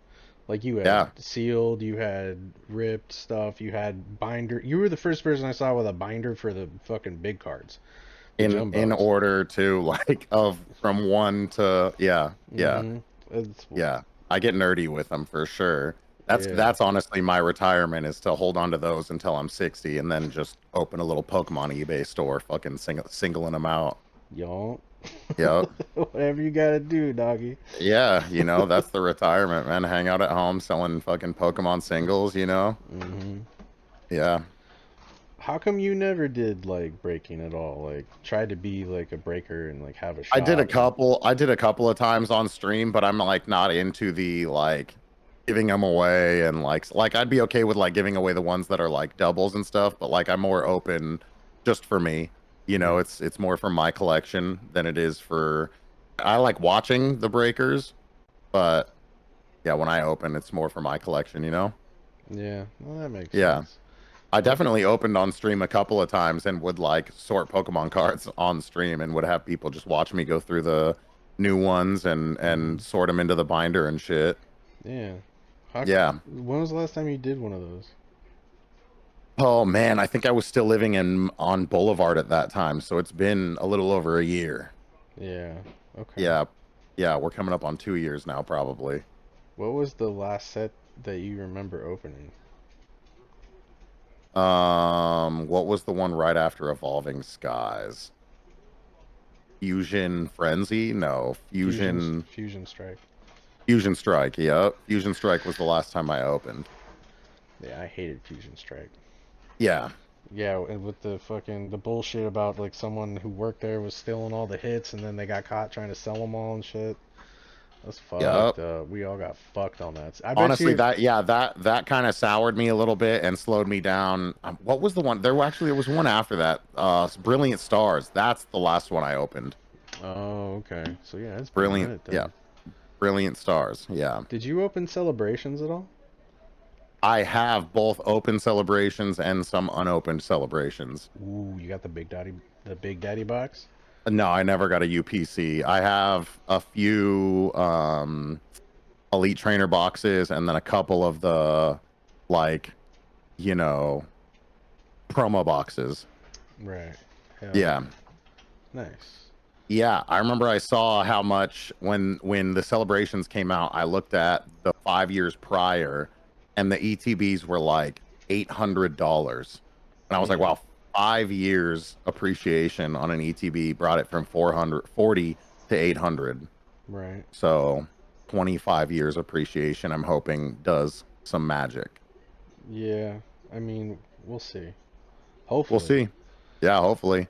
Like you had Yeah. sealed, you had ripped stuff, you had binder. You were the first person I saw with a binder for the fucking big cards, the In jumbos. order to like of from one to yeah, yeah. Mm-hmm. It's Yeah, I get nerdy with them for sure. yeah, That's honestly my retirement is to hold on to those until I'm 60 and then just open a little Pokemon eBay store, fucking singling them out. y'all. Yep. Whatever you gotta do, doggy. Yeah, that's the retirement, man. Hang out at home selling fucking Pokemon singles, Mm-hmm. Yeah. How come you never did like breaking at all? Like tried to be like a breaker and like have a I shop and did a couple of times on stream, but I'm like not into the like giving them away and like I'd be okay with like giving away the ones that are like doubles and stuff, but like I'm more open just for me. Mhm. It's more for my collection than it is for I like watching the breakers, but yeah, when I open it's more for my collection. Yeah, well that makes Yeah. sense. I Like definitely opened on stream a couple of times and would like sort Pokemon cards on stream and would have people just watch me go through the new ones and mhm. sort them into the binder and shit. Yeah. How Yeah. when was the last time you did one of those? Oh man, I think I was still living in on Boulevard at that time, so it's been a little over a year. Yeah. Okay. Yeah. Yeah, we're coming up on 2 years now, probably. What was the last set that you remember opening? What was the one right after Evolving Skies? Fusion Frenzy? No, Fusion Strike. Fusion Strike. Yep. Fusion Strike was the last time I opened. Yeah, I hated Fusion Strike. Yeah. Yeah, and with the fucking the bullshit about like someone who worked there was stealing all the hits and then they got caught trying to sell them all and shit. That's fucked Yep. up. We all got fucked on that. I bet Honestly, you. that kind of soured me a little bit and slowed me down. What was the one? There was one after that. Brilliant Stars. That's the last one I opened. Oh, okay. So yeah, it's been a Brilliant. minute Yeah. then. Brilliant Stars. Yeah. Did you open celebrations at all? I have both open celebrations and some unopened celebrations. Ooh, you got the Big Daddy box. No, I never got a UPC. I have a few Elite Trainer boxes and then a couple of the like, you know, promo boxes. Right. Hell Yeah. yeah. Nice. Yeah, I remember I saw how much when the celebrations came out, I looked at the 5 years prior and the ETBs were like $800. And I was like, Damn. wow, 5 years appreciation on an ETB brought it from 440 to 800. Right. So 25 years appreciation, I'm hoping does some magic. Yeah. I mean, we'll see. We'll Hopefully. see. Yeah, hopefully.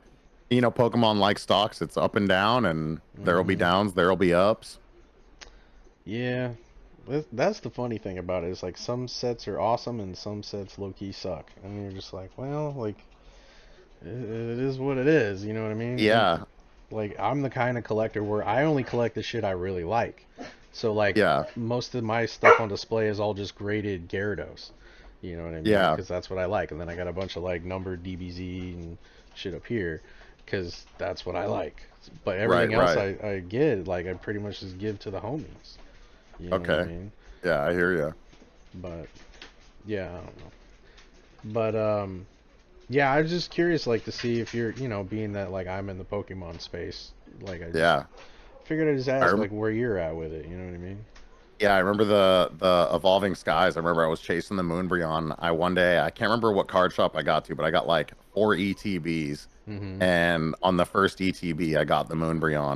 Pokemon like stocks, it's up and down, and there'll be Hmm. downs, there'll be ups. Yeah. That's the funny thing about it is like some sets are awesome and some sets low key suck, and you're just like, well, like it is what it is. You know what I mean? And Yeah, like I'm the kind of collector where I only collect the shit I really like. So like yeah, most of my stuff on display is all just graded Gyarados. You know what I mean? yeah, Because that's what I like. And then I got a bunch of like numbered DBZ and shit up here because that's what I like. But right, everything else right. I get, like I pretty much just give to the homies. You know what I Okay. mean? Yeah, I hear you. But yeah, I don't know. But yeah, I was just curious like to see if you're, being that like I'm in the Pokemon space, like I just Yeah. figured I'd just I ask rem like where you're at with it, you know what I mean? Yeah, I remember the evolving skies. I remember I was chasing the Moonbryon. One day I can't remember what card shop I got to, but I got like 4 ETBs, Mm-hmm. and on the first ETB I got the Moonbryon,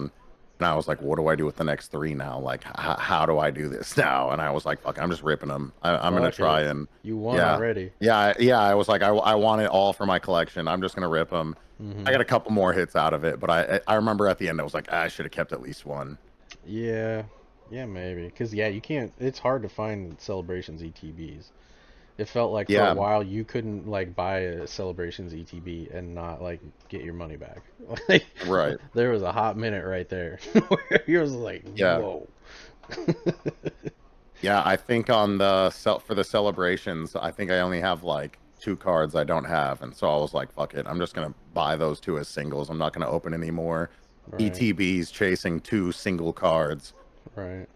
and I was like, what do I do with the next three now? Like, how do I do this now? And I was like, fuck, I'm just ripping them. I'm gonna Fuck try it. and You won yeah, already. yeah. I was like, I want it all for my collection. I'm just gonna rip them. I Mm-hmm. got a couple more hits out of it, but I remember at the end I was like, I should have kept at least one. Yeah. Yeah, maybe. Because, yeah, you can't. It's hard to find Celebrations ETBs. It felt like for a Yeah, while you couldn't, like, buy a Celebrations ETB and not, like, get your money back. Like, right. there was a hot minute right there where you was like, Yeah. whoa. Yeah, I think on the for the celebrations, I think I only have like 2 cards I don't have, and so I was like, "Fuck it, I'm just gonna buy those 2 as singles. I'm not gonna open any more Right, ETBs chasing 2 single cards." right.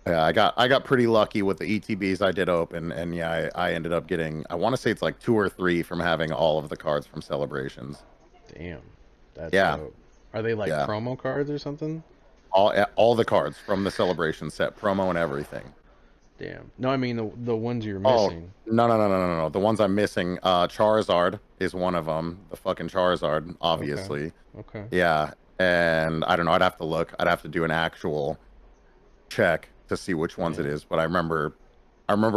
Yeah, I got pretty lucky with the ETBs I did open, and yeah, I ended up getting, I want to say it's like 2 or 3 from having all of the cards from celebrations. Damn. That's Yeah, dope. Are they, like, yeah, promo cards or something? all the cards from the celebration set, promo and everything. Damn. No, I mean the ones you're Oh, missing. no. The ones I'm missing, Charizard is one of them. The fucking Charizard, Okay. obviously. Okay. Yeah. And I don't know. I'd have to look. I'd have to do an actual check to see which ones it Yeah. is. But I remember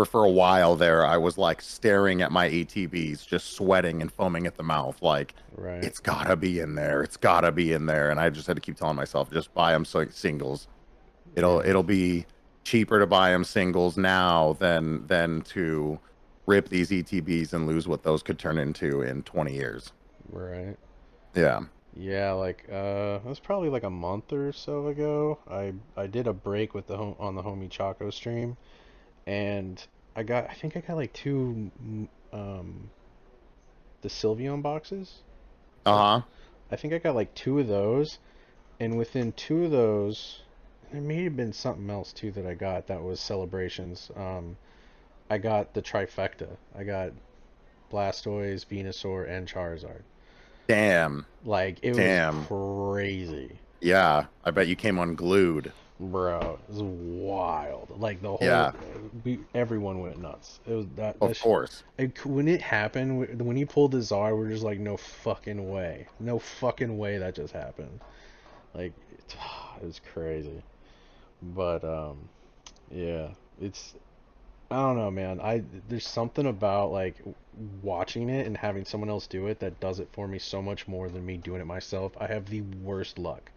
for a while there, I was like staring at my ATBs, just sweating and foaming at the mouth. Like, Right. it's gotta be in there. It's gotta be in there. And I just had to keep telling myself, just buy them singles. It'll Yeah. it'll be cheaper to buy them singles now than to rip these ETBs and lose what those could turn into in 20 years. Right. Yeah. Yeah, like it was probably like a month or so ago. I did a break with on the homie Chaco stream, and I think I got like two the Sylveon boxes. Uh-huh. I think I got like two of those, and within two of those, there may have been something else too that I got that was celebrations. I got the trifecta. I got Blastoise, Venusaur, and Charizard. Damn. Like it was Damn. crazy. Yeah. I bet you came unglued. Bro, it was wild. Like the whole, Yeah. everyone went nuts. It was Of course. when it happened, when he pulled the Czar, we're just like, no fucking way, no fucking way that just happened. Like, it was crazy. But yeah, it's I don't know, man. There's something about like watching it and having someone else do it that does it for me so much more than me doing it myself. I have the worst luck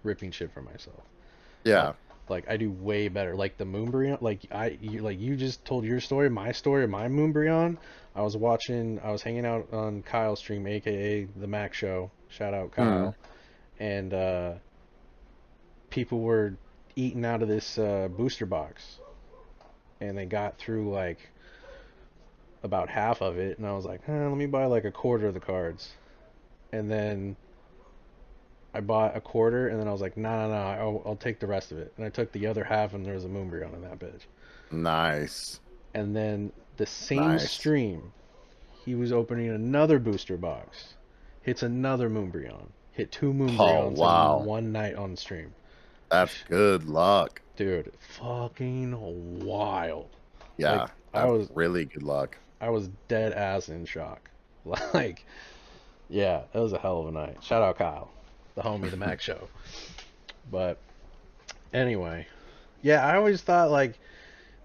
ripping shit for myself. Like, Yeah. like I do way better. Like the Moonbryon, like you just told your story, my Moonbryon. I was hanging out on Kyle's stream, aka the Mac Show. Shout out Mm. Kyle. And people were eating out of this booster box, and they got through like about half of it, and I was like, let me buy like a quarter of the cards, and then I bought a quarter, and then I was like, no, I'll take the rest of it. And I took the other half, and there was a Moonbryon in that bitch. Nice. And then the same Nice. stream, he was opening another booster box, hits another Moonbryon, hit two Oh, Moonbryons in wow. one night on stream. That's good luck. Dude, fucking wild. Like Yeah. That's really good luck. I was dead ass in shock. Like, yeah, it was a hell of a night. Shout out Kyle, the homie, the Mac Show. But anyway, yeah, I always thought like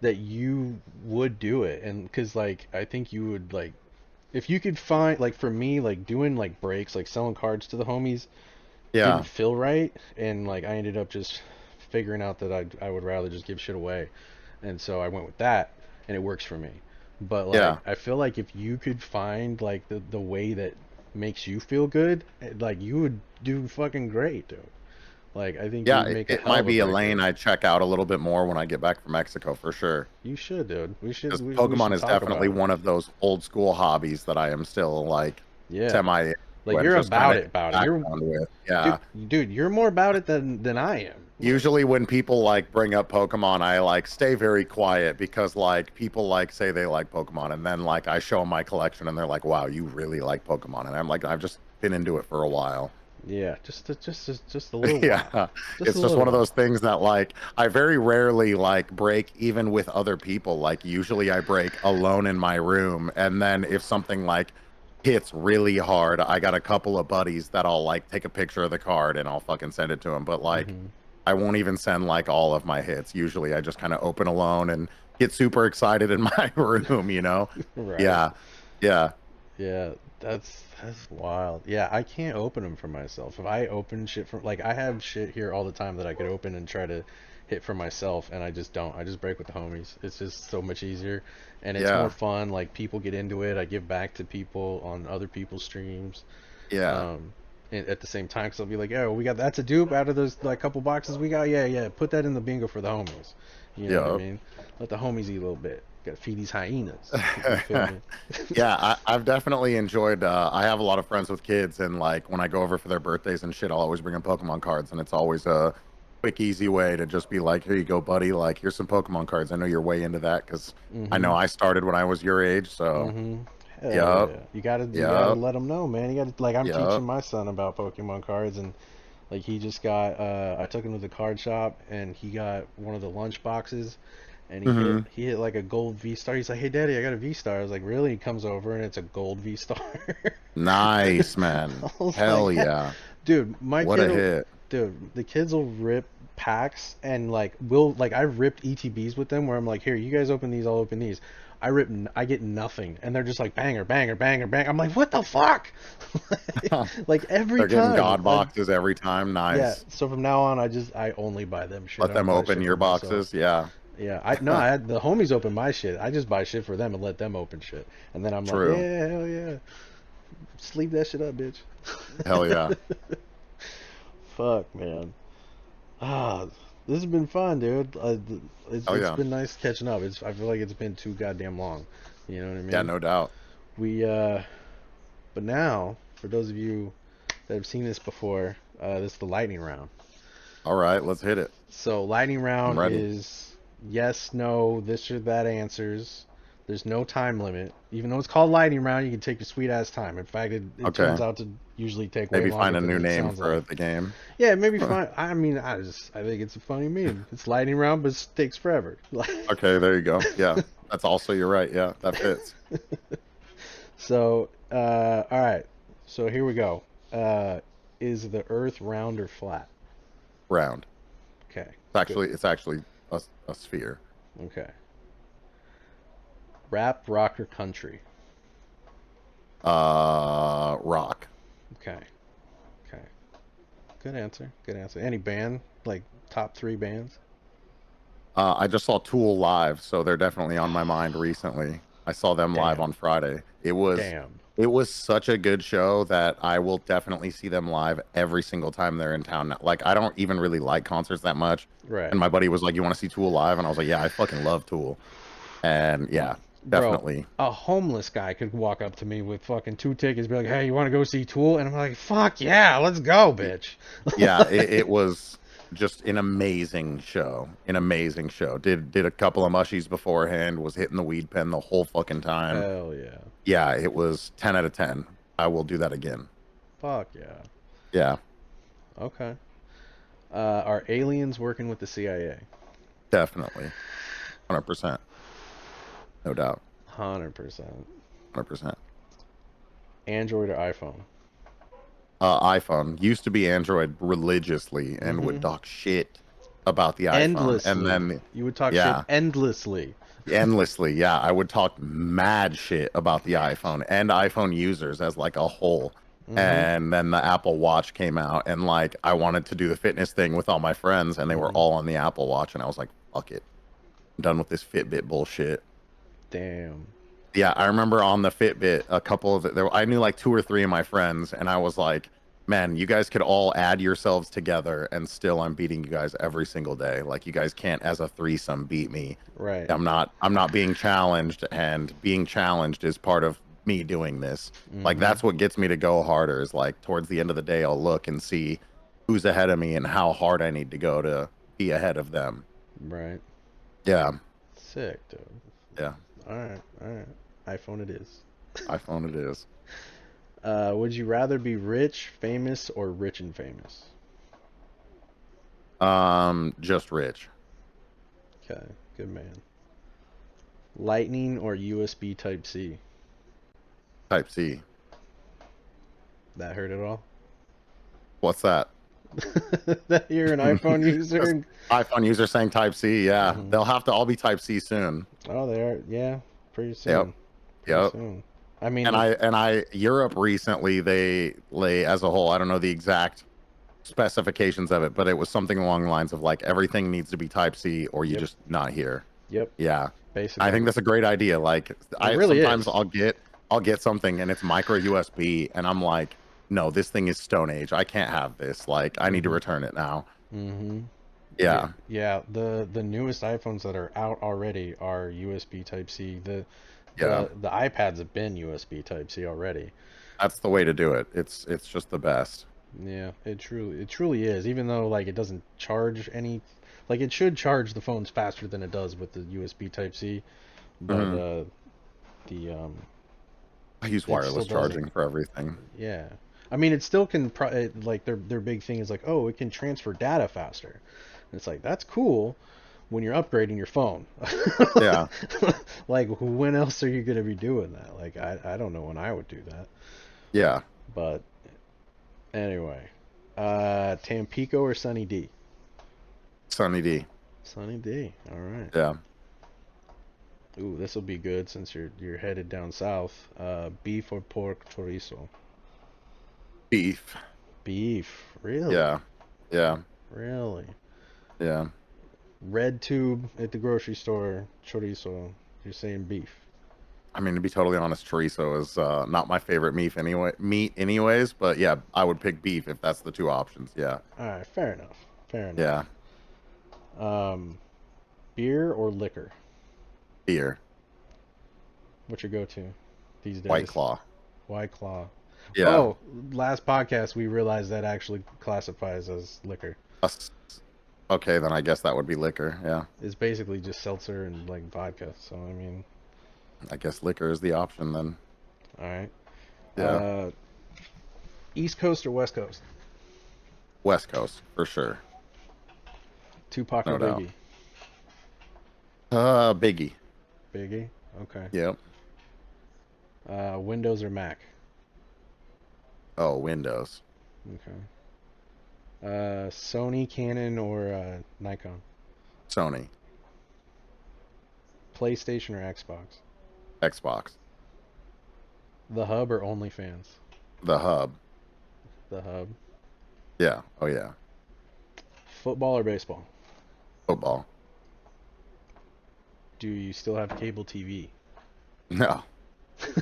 that you would do it, and because like I think you would like if you could find like for me like doing like breaks like selling cards to the homies didn't Yeah. feel right, and like I ended up just figuring out that I would rather just give shit away, and so I went with that, and it works for me. But like Yeah. I feel like if you could find like the way that makes you feel good, like you would do fucking great, dude. Like I think you Yeah, would make a it hell might of a be a lane breaker. I check out a little bit more when I get back from Mexico for sure. You should, dude. Because We Pokemon should is talk definitely about it. one of those old school hobbies that I am still like Yeah. semi Like and you're just kind about of it, about it. You're background with. dude, Yeah. dude, you're more about it than I am. Like, Usually when people like bring up Pokemon, I like stay very quiet because like people like say they like Pokemon, and then like I show them my collection and they're like, "Wow, you really like Pokemon." And I'm like, I've just been into it for a while. Yeah, just a little while. Yeah, Just a it's just little one of while. those things that like I very rarely like break even with other people. Like usually I break alone in my room, and then if something like hits really hard, I got a couple of buddies that I'll like take a picture of the card and I'll fucking send it to them. But like Hmm. I won't even send like all of my hits. Usually I just kind of open alone and get super excited in my room, you know? Right. Yeah. Yeah. Yeah, that's wild. Yeah, I can't open them for myself. If I open shit from like I have shit here all the time that I could open and try to hit for myself, and I just don't. I just break with the homies. It's just so much easier, and it's more Yeah. fun. Like people get into it. I give back to people on other people's streams. Yeah. Um, and at the same time, because I'll be like, "Oh, we got that's a dupe out of those like couple boxes we got. Yeah, yeah, put that in the bingo for the homies. You know what I Yeah. mean? Let the homies eat a little bit. Got to feed these hyenas. You feel me? Yeah, I've definitely enjoyed. I have a lot of friends with kids, and like when I go over for their birthdays and shit, I'll always bring them Pokemon cards, and it's always a quick, easy way to just be like, "Here you go, buddy. Like, here's some Pokemon cards. I know you're way into that because I Hmm. know I started when I was your age. So, Mm-hmm. Hell yep, yeah. You gotta yep, let them know, man. You gotta like I'm teaching yep. my son about Pokemon cards and like he just got I took him to the card shop and he got one of the lunch boxes and Hmm. he hit like a gold V star. He's like, "Hey daddy, I got a V star." I was like, "Really?" He comes over and it's a gold V star. Nice, man. I was like, Hell yeah. dude, my What a kid will, hit. dude, the kids will rip packs and like will like I've ripped ETBs with them where I'm like, here, you guys open these, I'll open these. I get nothing, and they're just like banger, banger, banger, bang. I'm like, what the fuck? Like every They're getting time, God like boxes every time. yeah. Nice. So from now on, I only buy them shit. Let I don't them buy open shit for your myself. boxes. Yeah. Yeah, I no, I had the homies open my shit. I just buy shit for them and let them open shit, and then I'm like, True. yeah, hell yeah, sleep that shit up, bitch. Hell yeah. Fuck, man. Ah, this has been fun, dude. Hell It's yeah. been nice catching up. I feel like it's been too goddamn long. You know what I Yeah, mean? no doubt. We but now for those of you that have seen this before, this is the lightning round. All right, let's hit it. So lightning I'm round ready. is yes, no, this or that answers. There's no time limit. Even though it's called lightning round, you can take your sweet ass time. In fact, it turns Okay. out to usually take way Maybe longer find a than new it name sounds like. for the game. Yeah, maybe Huh. fine. I mean, I think it's a funny meme. It's lightning round, but it takes forever. Okay, there you go. Yeah, that's also, you're right. Yeah, that fits. So, all right. So here we go. Is the Earth round or flat? Round. Okay, good. It's actually a sphere. Okay. Rap, rock, or country? Rock. Okay. Okay. Good answer. Good answer. Any band? Like top three bands? I just saw Tool live, so they're definitely on my mind recently. I saw them live Damn. on Friday. Damn. It was such a good show that I will definitely see them live every single time they're in town. Like I don't even really like concerts that much. And Right. my buddy was like, "You want to see Tool live?" And I was like, "Yeah, I fucking love Tool." And yeah, Bro, definitely. a homeless guy could walk up to me with fucking two tickets, be like, "Hey, you want to go see Tool?" And I'm like, "Fuck yeah, let's go, bitch." Yeah, it was just an amazing show. An amazing show. Did a couple of mushies beforehand, was hitting the weed pen the whole fucking time. Hell yeah. Yeah, it was 10 out of 10. I will do that again. Fuck yeah. Yeah, Okay. Are aliens working with the CIA? definitely. 100%. No doubt. 100%. 100%. Android or iPhone? iPhone used to be Android religiously and would Mm-hmm. talk shit about the iPhone. And Endlessly. then, You would talk shit yeah, endlessly. endlessly. Yeah, I would talk mad shit about the iPhone and iPhone users as like a whole. Mm-hmm. And then the Apple Watch came out, and like I wanted to do the fitness thing with all my friends, and they were Mm-hmm. all on the Apple Watch, and I was like, fuck it. I'm done with this Fitbit bullshit. Damn. Yeah, I remember on the Fitbit, a couple of I knew like two or three of my friends, and I was like, man, you guys could all add yourselves together, and still I'm beating you guys every single day. Like you guys can't, as a threesome, beat me. Right. I'm not being challenged, and being challenged is part of me doing this. Like Mm-hmm. that's what gets me to go harder. Is like towards the end of the day, I'll look and see who's ahead of me and how hard I need to go to be ahead of them. Right. Yeah, Sick, dude. yeah. All right. All right. iPhone it is. iPhone it is. Would you rather be rich, famous, or rich and famous? Just rich. Okay, good man. Lightning or USB Type C? Type C. That hurt at all? What's that? That you're an iPhone Just user? iPhone user saying Type C. Yeah, Hmm. they'll have to all be Type C soon. Oh, they are. Yeah, pretty Yep. soon. Pretty Yep. soon. I mean, And the, I Europe recently, they lay as a whole, I don't know the exact specifications of it, but it was something along the lines of like everything needs to be Type C or you yep, just not here. yep, Yeah. I basically. think that's a great idea. Like It I really sometimes is. I'll get something and it's micro USB and I'm like, no, this thing is Stone Age. I can't have this. Like I need to Hmm. return it now. Hmm. Yeah, Yeah. yeah. The newest iPhones that are out already are USB Type C. The Yeah. the the iPads have been USB Type C already. That's the way to do it. It's just the best. Yeah, it truly is. Even though like it doesn't charge any, like it should charge the phones faster than it does with the USB Type C, but Hmm. the I use it still wireless doesn't. charging for everything. Yeah, I mean it still can like their big thing is like, oh, it can transfer data faster. And it's like that's cool when you're upgrading your phone. Yeah. Like when else are you gonna be doing that? Like I don't know when I would do that. Yeah. But anyway, Tampico or Sunny D? Sunny D. Sunny D. All right. Yeah. Ooh, this will be good since you're headed down south. Beef or pork chorizo? Beef. Beef. Really? Yeah. Yeah. Really? Yeah. Red tube at the grocery store, chorizo. You're saying beef. I mean, to be totally honest, chorizo is not my favorite meat anyways, but yeah, I would pick beef if that's the two options. Yeah. All right, fair enough. Fair enough. Yeah. Um, beer or liquor? Beer. What's your go-to these White days? Claw. White Claw. Yeah. Oh, last podcast we realized that actually classifies as liquor. Us- Okay, then I guess that would be liquor. Yeah. It's basically just seltzer and like vodka. So I mean, I guess liquor is the option then. all right. Yeah. Uh, East Coast or West Coast? West Coast for sure. Tupac or No doubt. Biggie? Biggie. Biggie. Okay. Yep. Windows or Mac? Oh, Windows. Okay. Sony, Canon, or Nikon? Sony. PlayStation or Xbox? Xbox. The Hub or OnlyFans? The hub. The Hub. Yeah. Oh yeah. Football or baseball? Football. Do you still have cable TV? No.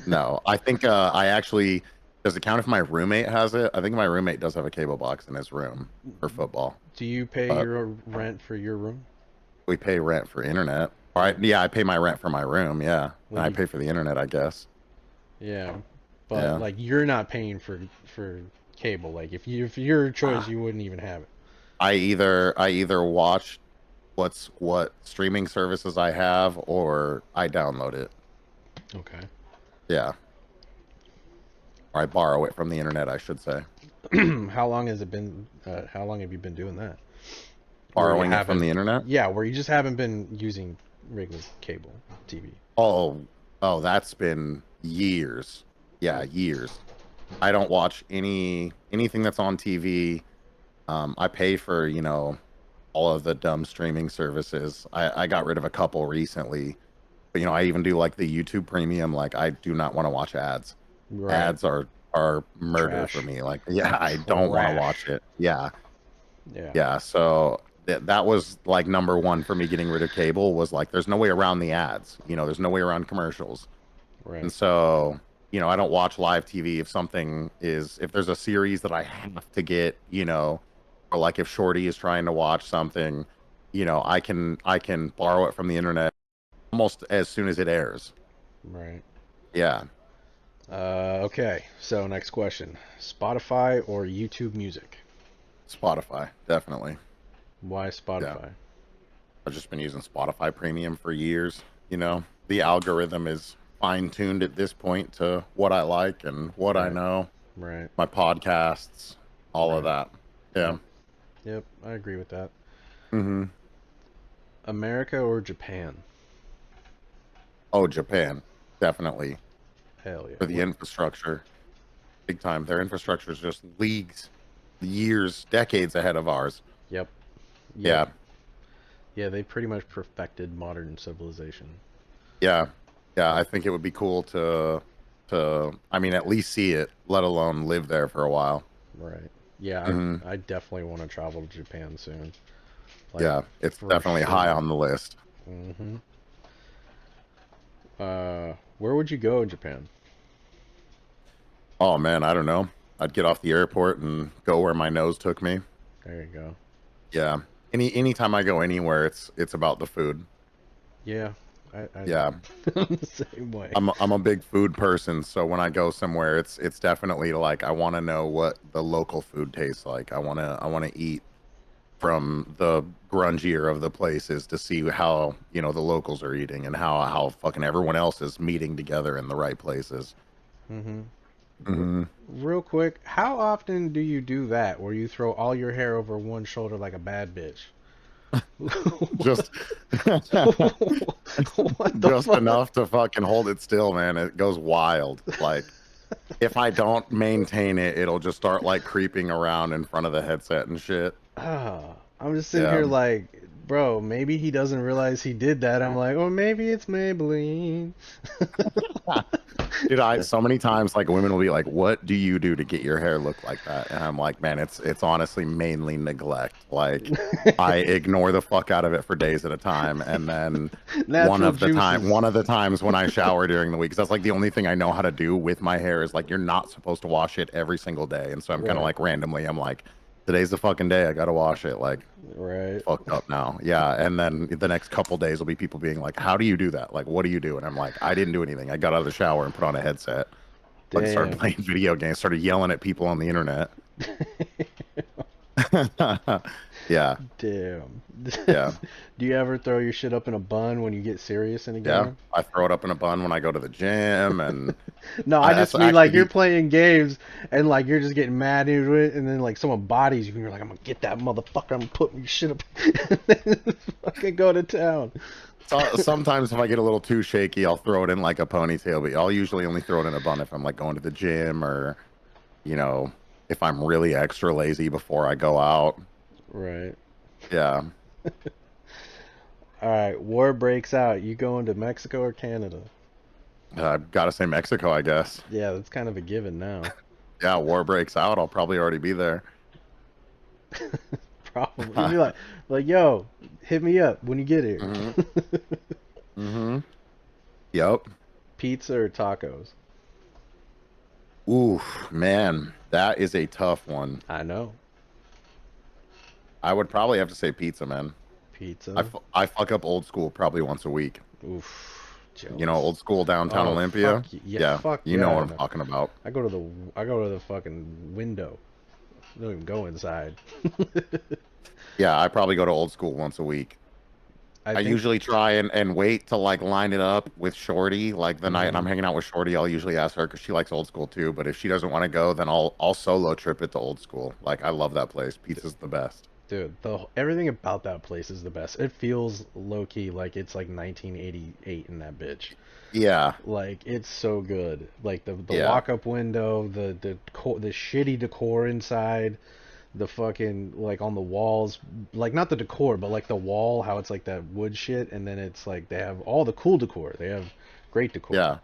No. I think I actually does it count if my roommate has it? I think my roommate does have a cable box in his room for football. Do you pay But your rent for your room? we pay rent for internet. All right. Yeah, I pay my rent for my room. Yeah. And Like I you, pay for the internet, I guess. yeah, but Yeah. like you're not paying for cable. Like if your choice, Ah. you wouldn't even have it. I either watch what streaming services I have or I download it. Okay. Yeah. Or I borrow it from the internet, I should say. How long has it been? How long have you been doing that? Where you Borrowing it from haven't, the internet? yeah, where you just haven't been using regular cable TV. Oh, oh, that's been years. Yeah, years. I don't watch anything that's on TV. I pay for, all of the dumb streaming services. I got rid of a couple recently. But I even do like the YouTube premium. Like I do not want to watch ads. Right. Ads are murder for Trash. me. Like, yeah, I don't want to Trash. watch it. Yeah. Yeah. Yeah. So that was like number one for me getting rid of cable was like there's no way around the ads. There's no way around commercials. Right. And so, I don't watch live TV if there's a series that I have to get, or like if Shorty is trying to watch something, I can borrow it from the internet almost as soon as it airs. Right. Yeah. Okay. So next question: Spotify or YouTube Music? Spotify, definitely. Why Yeah. Spotify? I've just been using Spotify Premium for years. The algorithm is fine-tuned at this point to what I like and what I Right. know. Right. My podcasts, all of Right. that. Yeah. Yep. Yep. I agree with that. Hmm. America or Japan? Oh, Japan, definitely Hell yeah. for the infrastructure, big time. Their infrastructure is just leagues, years, decades ahead of ours. Yep. Yep. Yeah, Yeah, they pretty much perfected modern civilization. yeah, yeah. I Yep. think it would be cool I mean, at least see it, let alone live there for a while. Right. Yeah, Hmm. I definitely want to travel to Japan soon. Like Yeah, it's for definitely high sure. on the list. Mhm. Where would you go in Japan? Oh man, I don't know. I'd get off the airport and go where my nose took me. There you go. Yeah. Anytime I go anywhere, it's about the food. Yeah, Yeah. I'm the same way. I'm a big food person, so when I go somewhere, it's definitely like I want to know what the local food tastes like. I want to eat from the grungier of the places to see how, the locals are eating and how fucking everyone else is meeting together in the right places. Mhm. R- Hmm. Real quick, how often do you do that where you throw all your hair over one shoulder like a bad bitch? Just What the just fuck? enough to fucking hold it still, man. It goes wild. Like if I don't maintain it, it'll just start like creeping around in front of the headset and shit. I'm just sitting Yeah. here like, bro, maybe he doesn't realize he did that. I'm like, oh, maybe it's Maybelline. Dude, I so many times like women will be like, "What do you do to get your hair look like that?" And I'm like, "Man, it's honestly mainly neglect. Like, I ignore the fuck out of it for days at a time, and then Natural juices. one of the times when I shower during the week, 'cause that's like the only thing I know how to do with my hair is like you're not supposed to wash it every single day, and so I'm kind of Right, like randomly, I'm like, today's the fucking day, I gotta wash it. Like, right. fucked up now. Yeah. And then the next couple days will be people being like, how do you do that? Like, what do you do? And I'm like, I didn't do anything. I got out of the shower and put on a headset, fucking started Damn. playing video games, started yelling at people on the internet. Yeah. Damn. Yeah. Do you ever throw your shit up in a bun when you get serious in a Yeah. game? I throw it up in a bun when I go to the gym. And No, I that's just mean actually like you're the, playing games and like you're just getting mad into it, and then like someone bodies you, and you're like, I'm gonna get that motherfucker. I'm gonna put your shit up, and then fucking go to town. so, sometimes if I get a little too shaky, I'll throw it in like a ponytail, but I'll usually only throw it in a bun if I'm like going to the gym or, you know, if I'm really extra lazy before I go out. Right. Yeah. All right. War breaks out. You going to Mexico or Canada? Gotta say Mexico, I guess. Yeah, that's kind of a given now. Yeah, war breaks out, I'll probably already be there. Probably. You'd be like, yo, hit me up when you get here. Hmm. Hmm. Yep. Pizza or tacos? Ooh, man, that is a tough one. I know. I would probably have to say pizza, man. Pizza. I fuck up old school probably once a week. Oof. You know, Jealous. old school downtown Oh Olympia. yeah, Yeah, fuck you know yeah. what I'm No. talking about. I go to the fucking window. I don't even go inside. Yeah, I probably go to old school once a week. I I think. usually try and wait to like line it up with Shorty. Like the night I'm Hmm. hanging out with Shorty, I'll usually ask her because she likes old school too. But if she doesn't want to go, then I'll solo trip it to old school. Like I love that place. Pizza's the best. Dude, everything about that place is the best. It feels low key like it's like 1988 in that bitch. Yeah, Like it's so good. Like the yeah, walk up window, the shitty decor inside, the fucking like on the walls, like not the decor, but like the wall, how it's like that wood shit, and then it's like they have all the cool decor. They have great decor. yeah,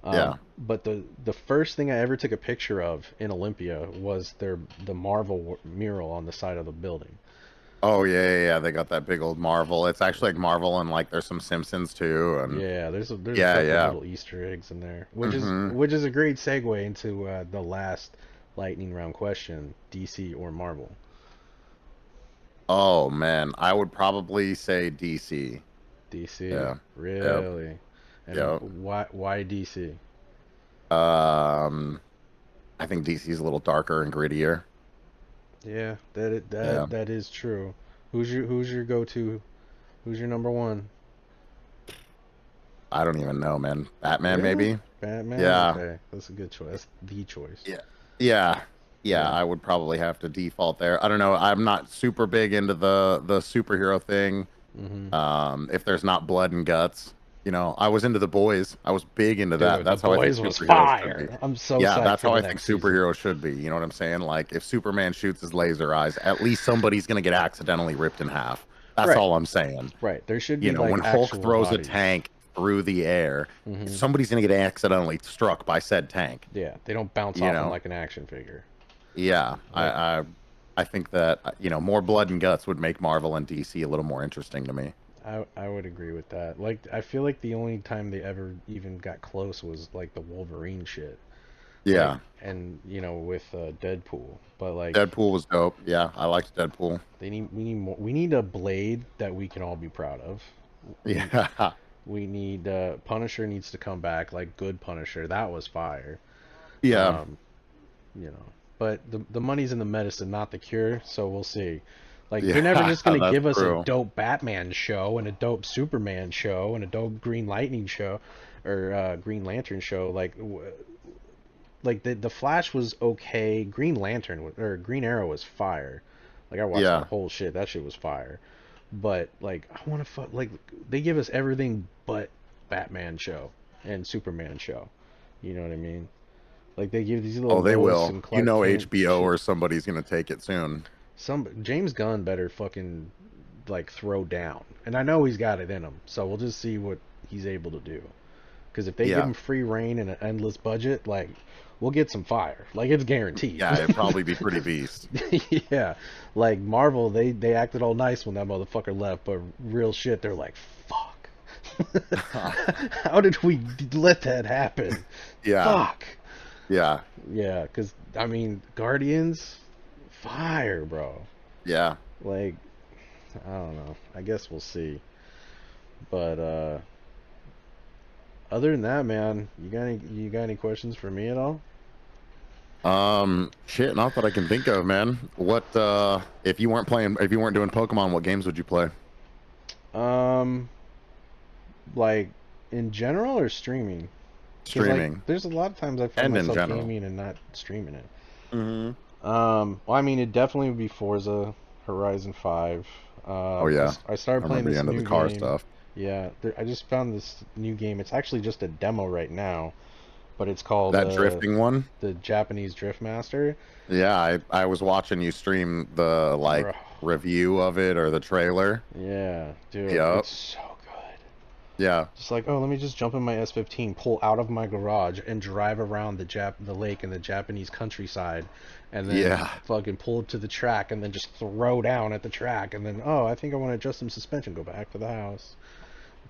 yeah. But the first thing I ever took a picture of in Olympia was the Marvel mural on the side of the building. Oh yeah, yeah, yeah. They got that big old Marvel. It's actually like Marvel and like there's some Simpsons too. And Yeah, there's a yeah, couple yeah. little Easter eggs in there, Hmm. which is a great segue into the last lightning round question: DC or Marvel? Oh man, I would probably say DC. DC, Yeah. Yep. really? And Yep. why DC? Um, I think DC is a little darker and grittier. Yeah, Yeah. that is true. Who's your go-to? Who's your number one? I don't even know, man. Batman, Really? maybe? Batman? Yeah. Okay, that's a good choice. That's the choice. Yeah. Yeah. Yeah, Yeah. I would probably have to default there. I don't know. I'm not super big into the superhero thing. Hmm. If there's not blood and guts, I was into the boys. I was big into that. Dude, The That's how I think Boys was superheroes should be. fire. I'm so Yeah, psyched that's for how the I think next season. superheroes should be. You know what I'm saying? Like if Superman shoots his laser eyes, at least somebody's gonna get accidentally ripped in half. That's Right. all I'm saying. Right. There should be like When Hulk actual throws a bodies. tank through the air, Hmm. somebody's gonna get accidentally struck by said tank. Yeah, they don't bounce You off them know? like an action figure. Yeah, Like I think that more blood and guts would make Marvel and DC a little more interesting to me. I would agree with that. Like I feel like the only time they ever even got close was like the Wolverine shit. Like Yeah, and with Deadpool. But like Deadpool was dope. Yeah, I liked Deadpool. we need more, we need a Blade that we can all be proud of. We Yeah, we need Punisher needs to come back, like good Punisher. That was fire. yeah, Um, you know. But the money's in the medicine, not the cure, so we'll see. Like they're never yeah. just gonna That's give us a true. dope Batman show and a dope Superman show and a dope Green Lightning show or Green Lantern show. Like the Flash was okay. Green Lantern or Green Arrow was fire. Like I watched that Yeah, whole shit. That shit was fire. But like I want to like they give us everything but Batman show and Superman show. You know what I mean? Like they give these oh, little they Lois will. and Clark Kent HBO shit. or somebody's gonna take it soon. Some James Gunn better fucking like throw down. And I know he's got it in him. So we'll just see what he's able to do. Because if they give Yeah, him free reign and an endless budget, like we'll get some fire. Like it's guaranteed. yeah, it'd probably be pretty beast. Yeah, like Marvel, they acted all nice when that motherfucker left, but real shit, they're like, fuck. How did we let that happen? Yeah, Fuck. yeah, Yeah, because I mean, Guardians, fire, bro. yeah. Like, I don't know. I guess we'll see. But other than that, man, you got any questions for me at all? Shit, not that I can think of, man. What if you weren't doing Pokemon, what games would you play? Um, like in general or streaming? Because like, Streaming there's a lot of times I find and in myself general. gaming and not streaming it. Hmm. Well, I mean, it definitely would be Forza Horizon 5. Oh yeah, I started I playing remember you this into the new car game. stuff. Yeah, I just found this new game. It's actually just a demo right now, but it's called That drifting one. the Japanese Drift Master. Yeah, I was watching you stream the Bro, review of it or the trailer. yeah, dude, Yep. it's so good. Yeah. Just like, oh, let me just jump in my S15, pull out of my garage, and drive around the lake in the Japanese countryside, and then Yeah. fucking pull up to the track, and then just throw down at the track, and then oh, I think I want to adjust some suspension, go back to the house,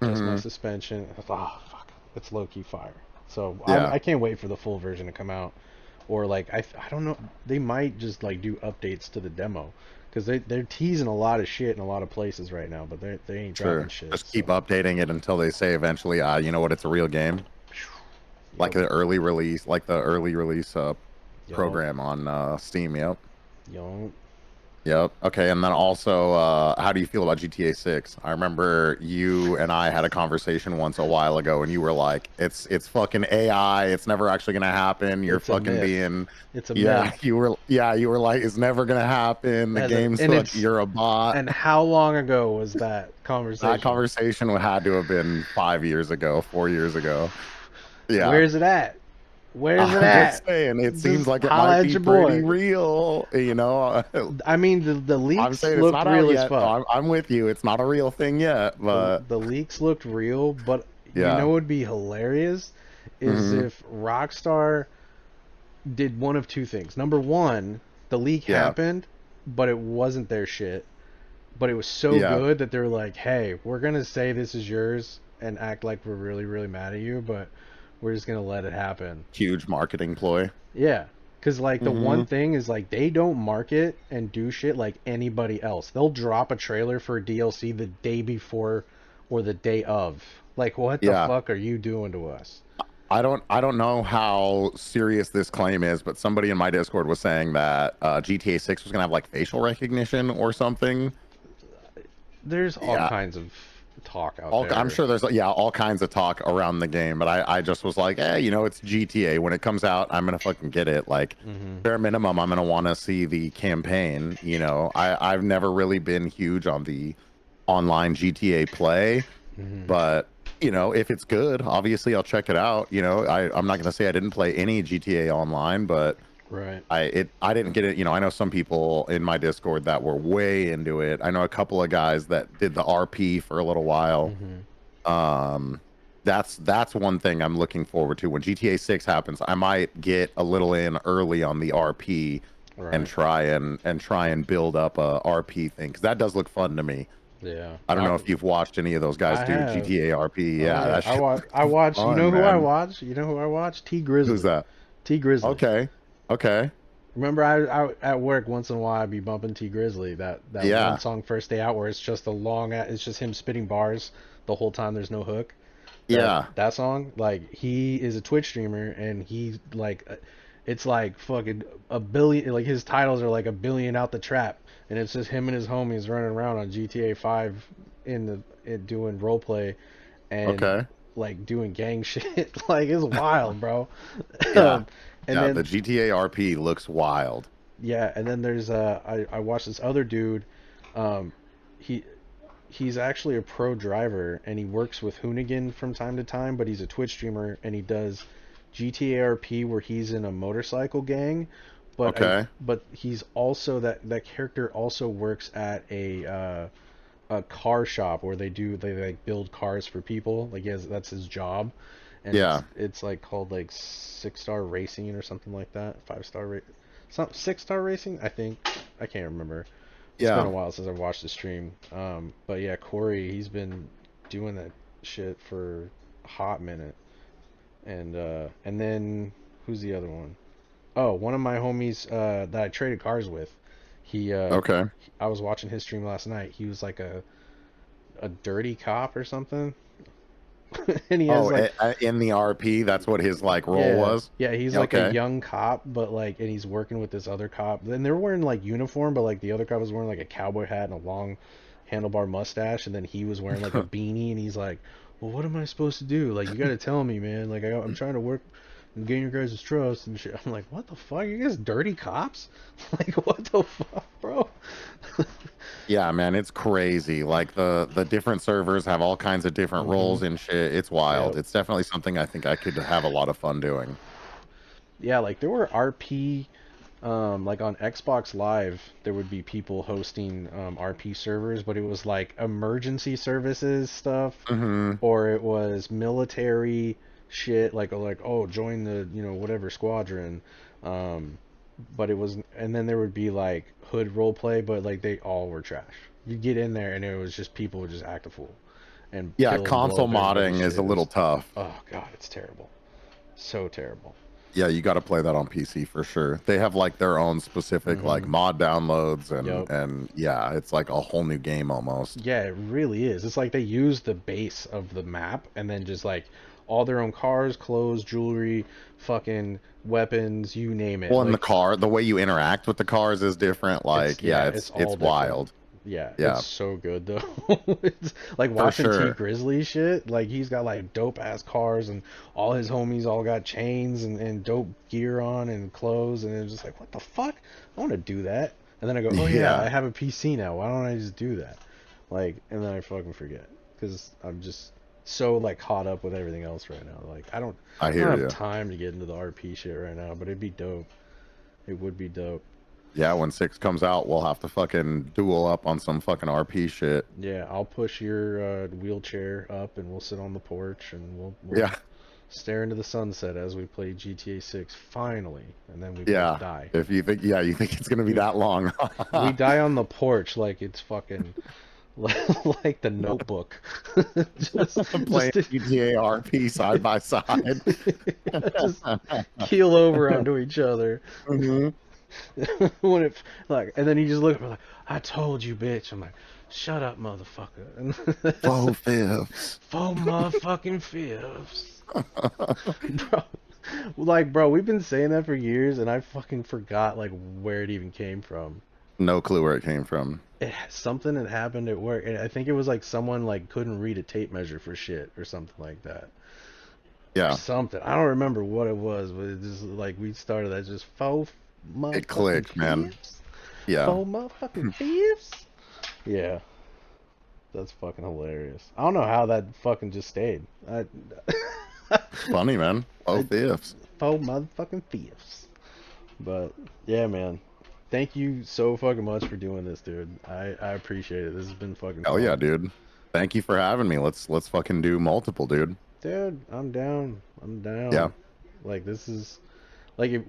adjust my Hmm. suspension. Oh fuck, it's low key fire. So Yeah. I can't wait for the full version to come out, or like I don't know, they might just like do updates to the demo. Because they're teasing a lot of shit in a lot of places right now, but they ain't dropping Sure. shit. Just So, keep updating it until they say eventually, you know what, it's a real game. yep, Like the early release yep, program on Steam. Yep. yep. Yep. Okay. And then also, how do you feel about GTA 6? I remember you and I had a conversation once a while ago, and you were like, "It's fucking AI. It's never actually gonna happen. You're It's a fucking myth. being, It's a yeah." myth. You were like, "It's never gonna happen. The As a, game's and fuck. it's You're a bot." and how long ago was that That conversation? conversation had to have been 5 years ago, 4 years ago. Yeah. Where's it at? Where's it I'm just at? saying, it seems Just like it holla might at be your pretty boy. real. I mean, the I'm leaks saying it's looked not out real as yet, so fuck. I'm with you. It's not a real thing yet, but The leaks looked real, but you know yeah. what would be hilarious is Hmm. if Rockstar did one of two things. Number one, the leak Yeah. happened, but it wasn't their shit. But it was so Yeah. good that they're like, hey, we're going to say this is yours and act like we're really, really mad at you, but we're just going to let it happen. Huge marketing ploy. Yeah. Because, like, the Hmm. one thing is, like, they don't market and do shit like anybody else. They'll drop a trailer for a DLC the day before or the day of. Like, what the Yeah. fuck are you doing to us? I don't know how serious this claim is, but somebody in my Discord was saying that GTA 6 was gonna have like facial recognition or something. There's all Yeah. kinds of talk out I'm there. sure there's all kinds of talk around the game, but I just was like, it's GTA. When it comes out, I'm gonna fucking get it. Like, Hmm. bare minimum, I'm gonna want to see the campaign. I've never really been huge on the online GTA play, Hmm. but if it's good, obviously I'll check it out. I'm not gonna say I didn't play any GTA online, but Right. I didn't get it. I know some people in my Discord that were way into it. I know a couple of guys that did the RP for a little while. Hmm. Um, that's one thing I'm looking forward to. When GTA 6 happens, I might get a little in early on the RP and Right. try and build up a RP thing, because that does look fun to me. Yeah. I don't know if you've watched any of those guys I do have. GTA RP. Oh Yeah, yeah. that shit I looks watch. You fun, know who I man. watch? You know who I watch? T Who's Grizzly. that? T Grizzly. Okay. Okay. Remember, I at work once in a while I'd be bumping T Grizzly. That one Yeah. song, First Day Out, where it's just a long. It's just him spitting bars the whole time. There's no hook. that Yeah. that song, like, he is a Twitch streamer, and he's like, it's like fucking a billion, like his titles are like a billion out the trap, and it's just him and his homies running around on GTA 5 doing role play and Okay. like doing gang shit. Like, it's wild, bro. Yeah. And Yeah. then The GTA RP looks wild. yeah, and then there's I watched this other dude. um he he's actually a pro driver, and he works with Hoonigan from time to time, but he's a Twitch streamer, and he does GTA RP where he's in a motorcycle gang. Okay. But he's also, that character also works at a car shop where they like build cars for people. Like, that's his job, and Yeah. it's like called like 6 Star Racing or something like that. 5 star some 6 Star Racing, I think. I can't remember. It's been Yeah. a while since I watched the stream. But yeah, Corey, he's been doing that shit for a hot minute. And then who's the other one? Oh, one of my homies that I traded cars with. He Okay. I was watching his stream last night. He was like a dirty cop or something. And he has Oh, like, in the RP, that's what his like role yeah, was. yeah, he's like a Okay. young cop, but like, and he's working with this other cop. And they're wearing like uniform, but like the other cop was wearing like a cowboy hat and a long handlebar mustache, and then he was wearing like a beanie, and he's like, "Well, what am I supposed to do? Like, you got to tell me, man. Like, I'm trying to work and gain your guys' trust and shit." I'm like, "What the fuck? You guys dirty cops? Like, what the fuck, bro?" Yeah, man, it's crazy. Like the different servers have all kinds of different Hmm. roles and shit. It's wild. Yep. It's definitely something I think I could have a lot of fun doing. Yeah, like there were RP. Like on Xbox Live, there would be people hosting RP servers, but it was like emergency services stuff, Hmm. or it was military shit, like, oh, join the, whatever squadron. Um, but it was, and then there would be like hood role play, but like they all were trash. You get in there and it was just people would just act a fool and Yeah, kill and blow console up everybody's modding shit. is a It little was, tough. oh god, it's terrible, so terrible. Yeah, you got to play that on PC for sure. They have like their own specific like Hmm. mod downloads, and Yep. yeah, it's like a whole new game almost. Yeah, it really is. It's like they use the base of the map and then just like all their own cars, clothes, jewelry, fucking weapons, you name it. Well, in the Like, car, the way you interact with the cars is different. Like, yeah, it's it's all different. wild. Yeah, it's Yeah, so good though. It's like for watching T sure. Grizzly shit. Like, he's got like dope ass cars, and all his homies all got chains and dope gear on and clothes, and it's just like, what the fuck? I want to do that. And then I go, oh yeah, I Yeah, have a PC now. Why don't I just do that? Like, and then I fucking forget because I'm just so like caught up with everything else right now. Like, I I don't hear have you. time to get into the RP shit right now, but it'd be dope. It would be dope. Yeah, when 6 comes out, we'll have to fucking duel up on some fucking RP shit. Yeah, I'll push your wheelchair up, and we'll sit on the porch, and we'll Yeah, stare into the sunset as we play GTA 6 finally, and then we both yeah. die. If you think, yeah, you think it's gonna be that long? We die on the porch like it's fucking like the Notebook. Playing Just GTA RP side by side. just keel over onto each other. Hmm. When it like, and then he just look at me like, "I told you, bitch." I'm like, "Shut up, motherfucker." And Faux fifths. four motherfucking fifths. Bro, like, bro, we've been saying that for years, and I fucking forgot like where it even came from. No clue where it came from. Something had happened at work, and I think it was like someone like couldn't read a tape measure for shit or something like that. Or Yeah, something. I don't remember what it was, but it just like we started at just faux it motherfucking clicked, man. fifths. Yeah. Faux motherfucking fifths. Yeah, that's fucking hilarious. I don't know how that fucking just stayed. Funny, man. I Both ifs. faux motherfucking fifths. But yeah, man. Thank you so fucking much for doing this, dude. I appreciate it. This has been fucking Hell yeah, fun. dude. Thank you for having me. Let's fucking do multiple, dude. Dude, I'm down. I'm Yeah. down. Like this is like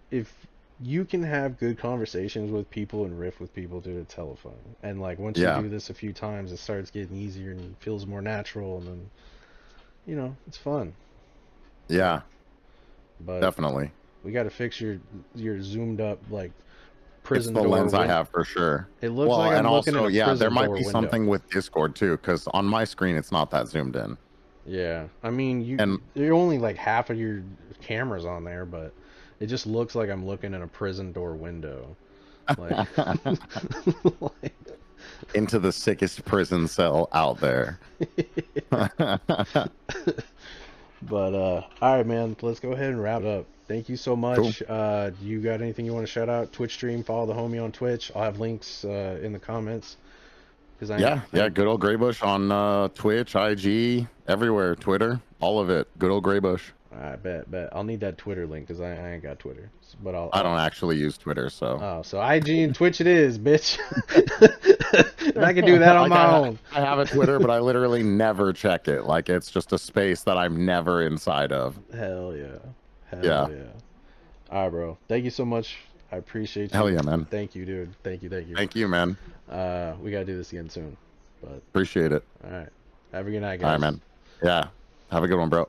if you can have good conversations with people and riff with people, dude, it's hella fun. And like once you Yeah. do this a few times, it starts getting easier and feels more natural, and then it's fun. So, Yeah. but Definitely. we got to fix your zoomed up like It's prison the door lens I window. have for sure. It looks Well, like and I'm looking in also, a yeah, there prison might door be window. something with Discord too, because on my screen it's not that zoomed in. Yeah, I mean, And you're only like half of your cameras on there, but it just looks like I'm looking in a prison door window. Like, like into the sickest prison cell out there. but all right, man, let's go ahead and wrap it up. Thank you so Cool. much. Do you got anything you want to shout out? Twitch stream, follow the homie on Twitch. I'll have links in the comments. Cause Yeah, good old Greybush on Twitch, IG, everywhere, Twitter, all of it. Good old Greybush. I bet. I'll need that Twitter link because I ain't got Twitter. But I don't actually use Twitter, so. Oh, so IG and Twitch it is, bitch. And I can do that on Like, my own. I have a Twitter, but I literally never check it. Like, it's just a space that I'm never inside of. Hell yeah. Yeah. Hell yeah. All right, bro. Thank you so much. I appreciate you. Hell yeah, man. Thank you, dude. Thank you. Thank you, man. We gotta do this again soon. But Appreciate it. all right. Have a good night, All right, guys. man. Yeah. Have a good one, bro.